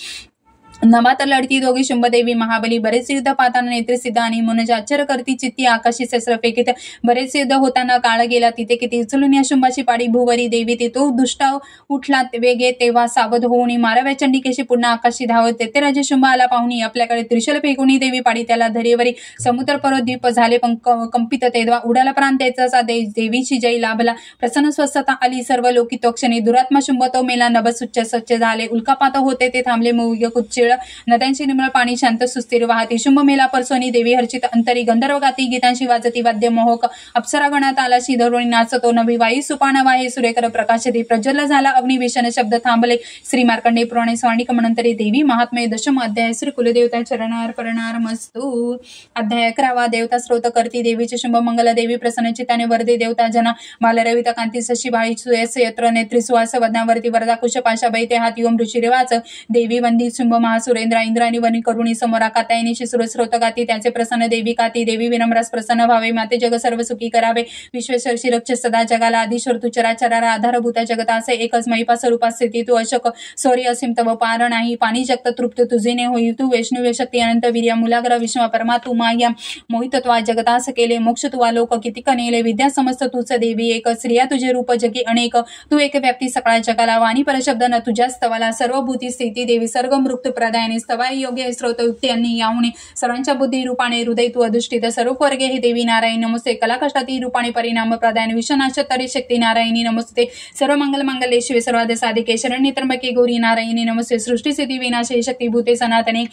A: नमात लढती दोघी शुंभदेवी महाबली बरेच युद्ध पाहताना नेत्रसिद्ध आणि मनोज आश्चर्य करती चित्ती आकाशी शस्त्र फेकीत बरेच युद्ध होताना काळ गेला तिथे किती उचलून या शुंभाची पाडी भुवरी देवी ते तो दुष्ट उठला वेगे तेव्हा सावध होऊन माराव्या चंडिकेशी पुन्हा आकाशी धावत तेथे राजे शुंभ आला पाहुणी आपल्याकडे त्रिशूल फेकून देवी पाडी त्याला धरेवरी समुद्र पर्वत द्वीप झाले पण कंपित तेव्हा उडाला प्रांताचा देवीची जय लाभला प्रसन्न स्वस्थता आली सर्व लोकी तो क्षणी दुरात्मा शुंभ तो मेला नभस उच्च स्वच्छ झाले उल्कापात होते ते थांबले मौग्य कुच्चिळ नद्यांची निर्मळ पाणी शांत सुस्थिर वाहते शुंभ मेला परसोनी देवी हर्षित अंतरी गंधर्व गाती गीतांशी वाजती वाद्य मोहक अप्सरा गणात आला शिधरोणी नाचतो नभी वाई सुपान वाहे सुरेकर प्रकाशती प्रज्वल झाला अग्निभीषण शब्द थांबले श्री मार्कंडे पुराणे स्वाणिक म्हणंतरी देवी महात्मे दशम अध्याय श्री कुलदेवता चरणार्पणार मस्तु अध्याय 11 देवता स्रोत करती देवीचे शुंभ मंगल देवी प्रसन्न चित्ताने वरदे देवता जना मालरविता कांती शशी भाई सुयस यत्र नेत्री सुवास वदनावरती वरदा कुश पाशा बैते हात योम ऋषिरेवाच देवी वंदी शुंभ महासुरेंद्र इंद्राणी वनी करुणी समोरा कातायनी शिसुर स्रोत गाती त्याचे प्रसन्न देवी काती देवी विनम्रास प्रसन्न व्हावे माते जग सर्व सुखी करावे विश्वेश्वर शिरक्ष सदा जगाला आदिश्वर तू चराचराला आधारभूता जगता असे एकच महिपा स्वरूपा स्थिती तू अशक सौर्य असीम तव पार नाही पाणी जगत तृप्त तुझेने होई तू वैष्णव शक्ती अनंत वीर्य मुलाग्र विश्व परमा तू माया मोहितत्वा जगतास केले मोक्ष तू आलोक किती कनेले विद्या समस्त तूच देवी एक स्त्रिया तुझे रूप जगी अनेक तू एक व्याप्ती सकाळ जगाला वाणी परशब्द न तुझ्या स्तवाला सर्वभूती स्थिती देवी सर्व मृत्यू प्रदायने स्तवाय योग्य स्रोत युक्ती यांनी याहुने सर्वांच्या बुद्धी रूपाने हृदय तू अधिष्ठित सर्व वर्गे हे देवी नारायणी नमस्ते कलाकष्टाती रूपाने परिणाम प्रदान विश्वनाश तरी शक्ती नारायणी नमस्ते सर्व मंगल मंगले शिवे सर्वाद साधिके शरण्य त्र्यंबके गौरी नारायणी नमस्ते सृष्टी सिद्धी विनाशे शक्ती भूते सनातने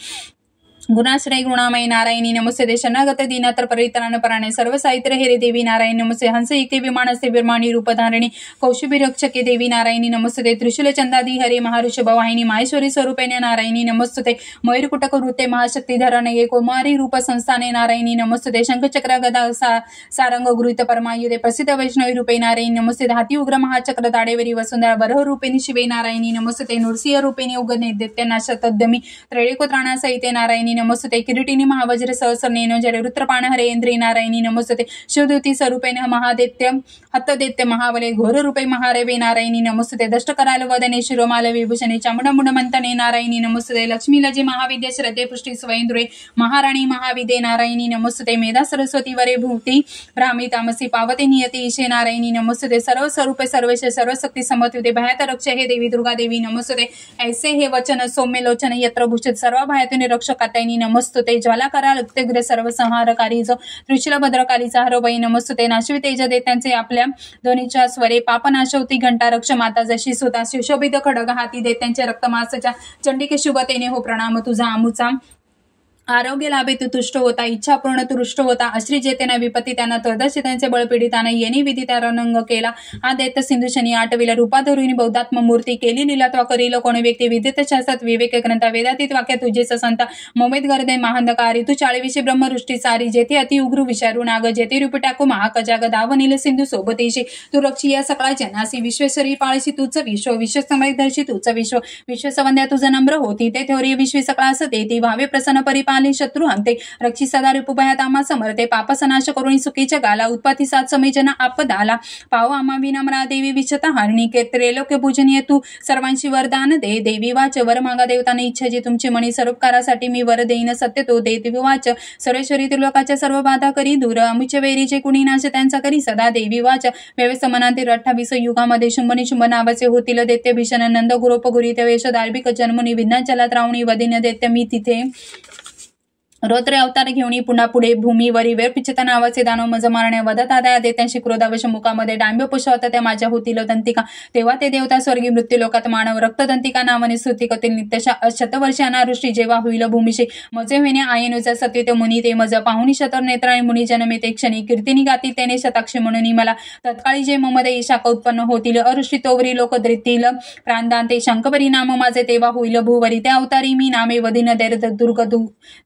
A: गुणाश्रय गुणामय नारायणी नमस्ते दे शरणागत दीनातर परित्राण पराणे सर्व साहित्य हेरे देवी नारायणी नमस्ते हंस इके विमानस्ते विमानी रूपधारिणी कौशुभी रक्षके देवी नारायणी नमस्ते त्रिशूल चंदादी हरे महाऋषभ वाहिनी माहेश्वरी स्वरूपेने नारायणी नमस्ते मयूरकुटक वृत्ते महाशक्तीधरणे कुमारी रूप संस्थाने नारायणी नमस्ते शंखचक्र गदा सारंग गृहीत परमायुधे प्रसिद्ध वैष्णवी रूपे नारायणी नमस्ते हाती उग्र महाचक्र दाडेवरी वसुंधरा वरह रूपेणी शिवे नारायणी नमस्ते नृसिंह रूपेणी उगने दैत्य नाशतद्यमी त्रैळिकोत्राणा सहिते नारायणी नमस्ते किरीटिनी महावज्र सहस्र नेनो जरे रुद्रपाण हरे इंद्री नारायणी नमस्ते शिवद्युती स्वरूपेण महादैत्य हतदैत्य महाबले घोर रूपे महारवे नारायणी नमस्ते दष्टकराल वदने शिरोमाल विभूषणे चामुंडमुंड मंथने नारायणी नमस्ते लक्ष्मी लजे महाविद्या श्रद्धे पुष्टी स्वयंद्रे महाराणी महाविदे नारायणी नमस्ते मेधा सरस्वती वरे भूती ब्राह्मी तामसी पावते नियती ईशे नारायणी नमस्ते सर्व स्वरूपे सर्वेश सर्वशक्ती समत्युते भयात रक्ष हे देवी दुर्गा देवी नमस्ते ऐसे हे वचन सौम्य लोचन यत्र भूषित सर्व भयातुने रक्षकात नमस्तुते ज्वालाकरा लुप्तग्र सर्व संहारकारी जो त्रिशूल भद्रकालीचा हरोबाई नमस्तुते नाशिवी तेज देत्यांचे आपल्या ध्वनीच्या स्वरे पापनाशवती घंटा रक्ष माता जशी सुता सुशोभित खडग हाती देत्यांच्या रक्तमासाच्या चंडिके शुभतेने हो प्रणाम तुझा आमुचा आरोग्य लाभे तू तुष्ट होता इच्छा पूर्ण तू रुष्ट होता अश्री जेतेना विपत्ती त्यांना त्रदशी त्यांचे बळपीडिताना येणी विधी त्या रनंग केला हा दैत्य सिंधुशनी आठविला रूपाधरुनी बौद्धात्म मूर्ती केली लीलात्वा करील कोण व्यक्ती विदित शास्त्रात विवेक ग्रंथ वेदातीत वाक्य तुझेच संत मोमेद गर्दे महांधकारी तू 40 ब्रह्मवृष्टी सारी जेथे अति उग्र विचारू नाग जेथे रूपी टाकू महाकजाग दावनील सिंधू सोबतीशी तू रक्षी या सकाळ जनासी विश्वेश्वरी पाळशी तुझ विश्व विश्वसमयदर्शी तुझ विश्व विश्वसवंद्या तुझ नम्र होती ते थोरी विश्वी सकाळास देती भावे प्रसन्न परिपाली शत्रु हंते रक्षी सदा रूपभयात आम्हा समरते पापसनाश करुणी सुखीच्या गाला उत्पाती सात समय जना आपदाला पाव आम्हा विनम्रा देवी विचता हारणी त्रैलोक्य पूजनीय तू सर्वांशी वरदान दे देवी वाच वर मागा देवताने इच्छा जी तुमची मणी सरोपकारासाठी मी वर देईन सत्य तो दे देवी वाच सर्वेश्वरी त्रिलोकाच्या सर्व बाधा करी दूर अमुच्य वैरीचे कुणी नाश त्यांचा करी सदा देवी वाच व्यवस्थमनातील 28 युगामध्ये शुंभनी शुंभ नावाचे होतील दैत्य भीषण नंद गुरोपगुरी वेश दार्भिक जन्मुनी विज्ञान रावणी वदिन दैत्य मी तिथे रौद्र अवतार घेऊन पुन्हा पुढे भूमीवरी वेळ पिचता नावाचे दानव मज मारण्या वदत आदाया देत्यांशी क्रोधावश मुखामध्ये डांब्य पुष्पवत त्या माझ्या होतील दंतिका तेव्हा ते देवता स्वर्गी मृत्यू लोकात मानव रक्तदंतिका नावाने स्तुतिकतील नित्यशा शतवर्षी अनावृष्टी जेव्हा होईल भूमीशी मजे होईने आयनुचा सत्वित मुनी ते मज पाहुणी शतर नेत्राने मुनी जनमे ते क्षणी कीर्तिनी गाती त्याने शताक्षी म्हणून मला तत्काळी जे ममध्ये शाखा उत्पन्न होतील अरुष्टी तोवरी लोक धरितील प्राणदान ते शंकपरी नाम माझे तेव्हा होईल भूवरी त्या अवतारी मी नामे वदिन दैर्द दुर्ग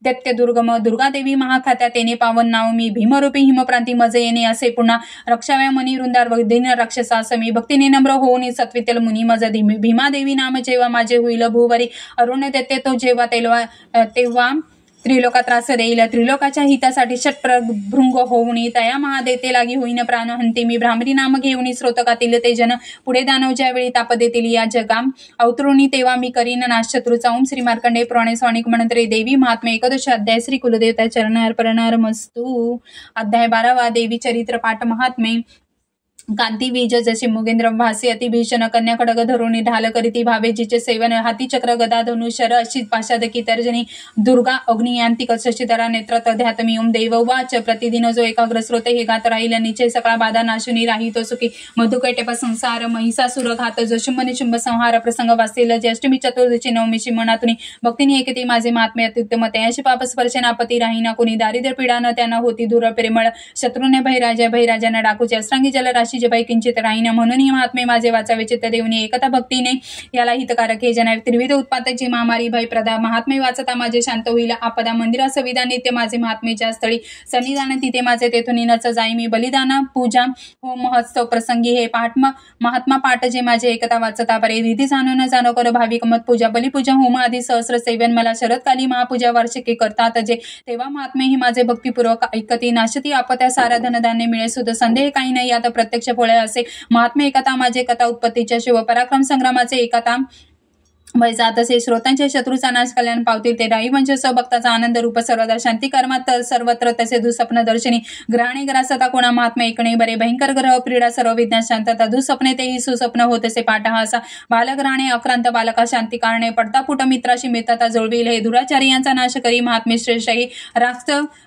A: दैत्य दुर्गम दुर्गा देवी महाखात्या तेने पावन नाव मी भीमरूपी हिमप्रांती मजे येणे असे पुन्हा रक्षाव्या मनी वृंदार वैदिन राक्षसास मी भक्तीने नम्र होऊन सत्वितेल मुनी मज भीमा देवी नाम जेव्हा माझे होईल भूवरी अरुण देते तो जेव्हा तेव्हा त्रिलोका त्रास देईल, त्रिलोकाच्या हितासाठी षटभृंग होऊन तया महादेते लागी होईन प्राण हंते मी भ्रामरी नाम घेऊन स्रोतकातील ते जन पुढे दानव ज्यावेळी ताप देतील या जगा अवतरुणी तेव्हा मी करीन नाश शत्रूचा. ओम श्री मार्कंडेय पुराणे स्वानिक म्हणंतरे देवी महात्मे एकादश अध्याय श्री कुलदेवता चरणार परणार मस्तू. अध्याय 12 देवी चरित्र पाठ महात्मे. कांती बीज जशी मुगेंद्र भासे अतिभीषण कन्या खडग धरुणी ढाल करीती भावे जिचे सेवन हाती चक्र गदा धनु शर अशी पाशादकी तर्जनी दुर्गा अग्नियांतिक शशीधरा नेत्रात ध्यातमी. ओम देव वाच प्रतिदिन जो एकाग्र स्रोते हे गात राहील निश्चय सकाळ बाधा नाशुनी राहितो सुखी. मधुकैटप संसार महिषासुर घात जो शुंभ निशुंभ संहार प्रसंग वाचतील जे अष्टमी चतुर्दशी नवमीशी मनातुनी भक्तीने एकते माझे महात्मे अत्युत्तम तयाशी पाप स्पर्श नापती राहीना कोणी दारिद्र्य पीडा न त्यांना होती दूर प्रेमळ शत्रूने भैराजाने डाकूचे अष्टांगी जलराशी जे बाई किंचित राहीना म्हणून महात्मे माझे वाचावे चित्त देऊनी एकता भक्तीने याला हितकारक हे जना त्रिविध उत्पाताची महामारी भयप्रदा महात्मे वाचता माझे शांत होईल आपदा. मंदिरा सविधा नित्य माझे महात्मेच्या स्थळी सन्निधान तिथे माझे तेथून नच जाई मी. बलिदाना पूजा होम महोत्सव प्रसंगी हे महात्मा पाठ जे माझे एकता वाचता परे विधी जाणून जाणो कर भाविक मत पूजा बलिपूजा होम आदी सहस्र सेवन मला शरदकाली महापूजा वार्षिके करतात जे तेव्हा महात्मे ही माझे भक्तीपूर्वक ऐकती नाशती आपत्या सारा धनधान्य मिळे सुद्धा संदेह काही नाही आता प्रत्यक्ष फळे असे. महात्मे एकता माझे कथा उत्पत्तीच्या शिव पराक्रम संग्रामाचे एकता वय जात असे श्रोतांच्या शत्रूचा नाश कल्याण पावतील ते राई वंश भक्ताचा आनंद रूप सर्वदा शांती कर्मात सर्वत्र तसे दुःस्वप्न दर्शनी ग्रहणे ग्रासता कोणा महात्मा ऐकणे बरे भयंकर ग्रह प्रीडा सर्व विज्ञान शांतता दुःस्वप्ने तेही सुस्वप्न होत असे पाठहा असा बालग्रहणे अक्रांत बालका शांती कारणे पडता फुट मित्राशी मित्रता जुळविल हे दुराचारी यांचा नाश करी महात्मे श्रेष्ठ ही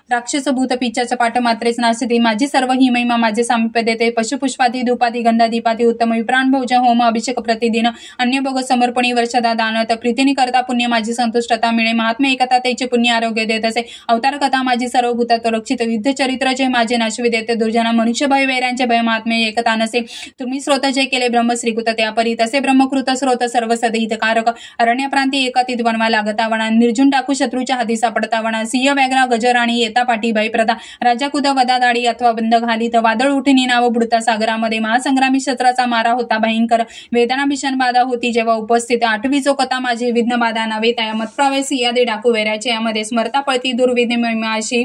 A: राक्षस भूत पिच्चाचा पाठ मात्रेच नाशती माझी सर्व ही महिमा माझे सामिप्य देते पशुपुष्पादी धूपादी गंधादीपादी उत्तम विप्राण भोज होम अभिषेक प्रतिदिन अन्य भोग समर्पणी वर्षदा दानत प्रीतीने करता पुण्य माझी संतुष्टता मिळे. महात्मे एकता त्याचे पुण्य आरोग्य देत असे अवतार कथा माझी सर्व भूतात रक्षित युद्ध चरित्र जे माझे नाशवी देते दुर्जना मनुष्य भय वैरांचे भय महात्मे एकता नसे. तुम्ही स्रोत जे केले ब्रह्म श्रीकृत त्यापरी तसे ब्रह्मकृत स्रोत सर्व सदहितकारक अरण्य प्रांती एकातीत वनवा लागता वना निर्जुन टाकू शत्रूच्या हाती सापडता वना सिंह व्याघ्रा गजर आणि येता पाठी भयप्रदा राजा कुद वदा दाडी अथवा बंद घालीत वादळ उठणी नाव बुडता सागरामध्ये महासंग्रामी शस्त्राचा मारा होता भयंकर वेदना भीषण बाधा होती जेव्हा उपस्थित आठवी जो कथा माझी विघ्न बाधा नव्हे त्या मतप्रवेशी यादी डाकू वेऱ्याचे यामध्ये स्मरता पळती दुर्विधी महिमाशी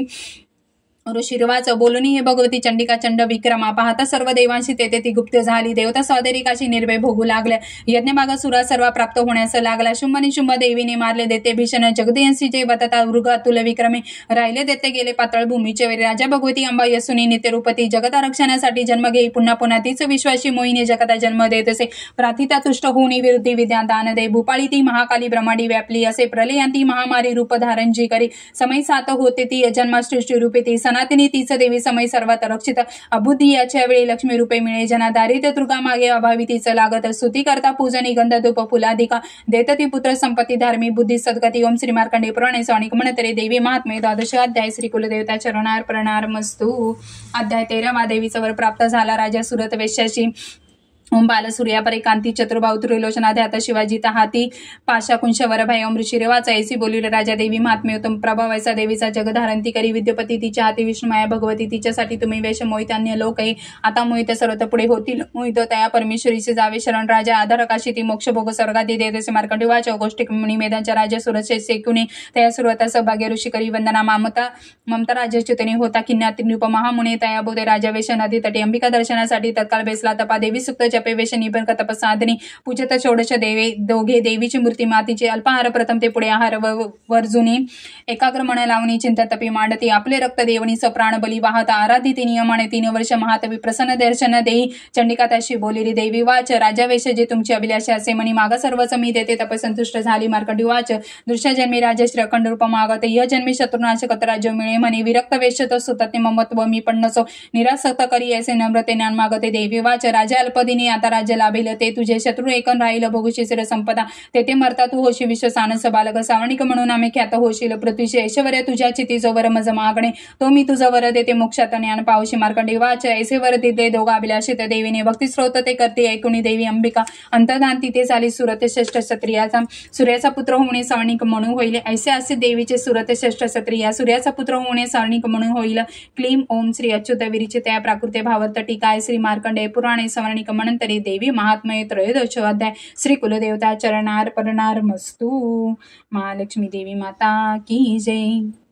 A: ऋषिर्वाच बोलणी हे भगवती चंडिका चंड विक्रमा पाहता सर्व देवांशी तेथे ती गुप्त झाली देवता स्वादेरिकाशी निर्भय भोगू लागल्या यज्ञभागा सुरा सर्व प्राप्त होण्यास लागला शुंभनी शुंभ देवीने मारले देते भीषण जगदयंशी जे बतता मृग अतुल विक्रमे राहिले देते गेले पातळ भूमीचे वेरे राजा भगवती अंबा यशुनी नित्यरूपती जगता रक्षणासाठी जन्म घेई पुन्हा पुन्हा तीच विश्वासी मोहिनी जगता जन्म देत असे प्राथिता तुष्ट होऊनी विरुद्धी विद्या दान दे भूपाळी ती महाकाली ब्रह्माडी व्यापली असे प्रलयांती महामारी रूप धारण जी करी समय सात होते ती जन्मासृष्टी रूपे ती सनातनी तीच देवी समय सर्वात रक्षित अबुद्धी याच्या वेळी लक्ष्मी रूपे मिळे जना दारिद्र्य दुर्गा मागे अभावी तीच लागत स्तुती करता पूजनी गंध धूप फुलाधिका देतती पुत्र संपत्ती धार्मिक बुद्धी सद्गती. ओम श्री मार्कंडेय पुराणे स्वानिक म्हणतरे देवी महात्मे 12 अध्याय श्री कुलदेवता चरणार प्रणार मस्तू. अध्याय 13 देवीचा वर प्राप्त झाला राजा सुरत वेश्याशी ओम बालसूर्यापरे कांती चतुर्भाव त्रिलोचनाध्यात शिवाजी हाती पाशा कुंशवर भय ओम ऋषिरेवाचा ऐसी बोलिले राजा देवी महात्मे उत्तम प्रभाव ऐसा देवीचा जगधारंती करी विद्यपती तिच्या हाती विष्णुमाया भगवती तिच्यासाठी तुम्ही वेश मोहित अन्य लोक आता मोहित सर्वत पुढे होतील मोहित तया परमेश्वरीचे जावे शरण राजा आधारकाशी ती मोक्ष भोग स्वर्गादी देत असे मार्कंडेय वाच गोष्टी निमेदांच्या राजा सुरत सेकुने तया सुरता सौभाग्य ऋषी करी वंदना ममता राजाच्युतने होता किन्नाती नृप महामुने तया बोधे राजा वेश नदी तटी अंबिका दर्शनासाठी तत्काळ बेसला तपा देवी सुक्त जपे वेश निबंध तपसाधनी पूजत षोडश देवे दोघे देवीची मूर्ती मातीचे अल्पाहार प्रथम ते पुढे आहार वर्जुनी एकाग्र मन लावणी चिंता तपी मांडती आपले रक्त देवणी सप्राण बली वाहत आराधिती नियमाने 3 वर्ष महातवी प्रसन्न दर्शन देई चंडिका त्याशी बोलिली देवी वाच राजा वेश जे तुमची अभिलाषा असे मनी मागा सर्वच मी देते तपसंतुष्ट झाली मार्कंडेय वाच दृश्य जन्मी राजा श्री अखंड रूप मागत य जन्मी शत्रुनाशक राज्य मिळे म्हणे विरक्त वेश तो सुतते ममत्व मी पण नसो निरासक्त करी ऐसे नम्रते ज्ञान मागते देवी वाच राजा अल्पदिनी आता राज्य लाभिल ते तुझे शत्रू एकन राहील भोगुशी शिर संपदा तेथे मरता तू होशी विश्वसानस बालक सावणिक म्हणून आम्ही ख्यात होशील पृथ्वीचे ऐश्वर्य तुझ्या चितीचो वर मज मागणे तो मी तुझं वर देते मोक्षात ज्ञान पावशी मार्कंडेय वाच ऐसे वर देते दोघा अभिलाषित देवीने भक्ती स्रोत ते करते ऐकुणी देवी अंबिका अंतर्धान तिथे झाली सुरत श्रेष्ठ क्षत्रियाचा सूर्याचा पुत्र होणे सावणिक म्हणून होईल ऐसे असे देवीचे सुरत श्रेष्ठ क्षत्रिया सूर्याचा पुत्र होणे सावणिक म्हणून होईल क्लीम ओम श्री अच्युत विरिचे त्या प्राकृते भावत टीका श्री मार्कंडेय पुराणे सावणिक म्हणंतरी देवी महात्मय 13 अध्याय श्री कुलदेवता चरणार परणार मस्तू. महालक्ष्मी देवी माता की जय.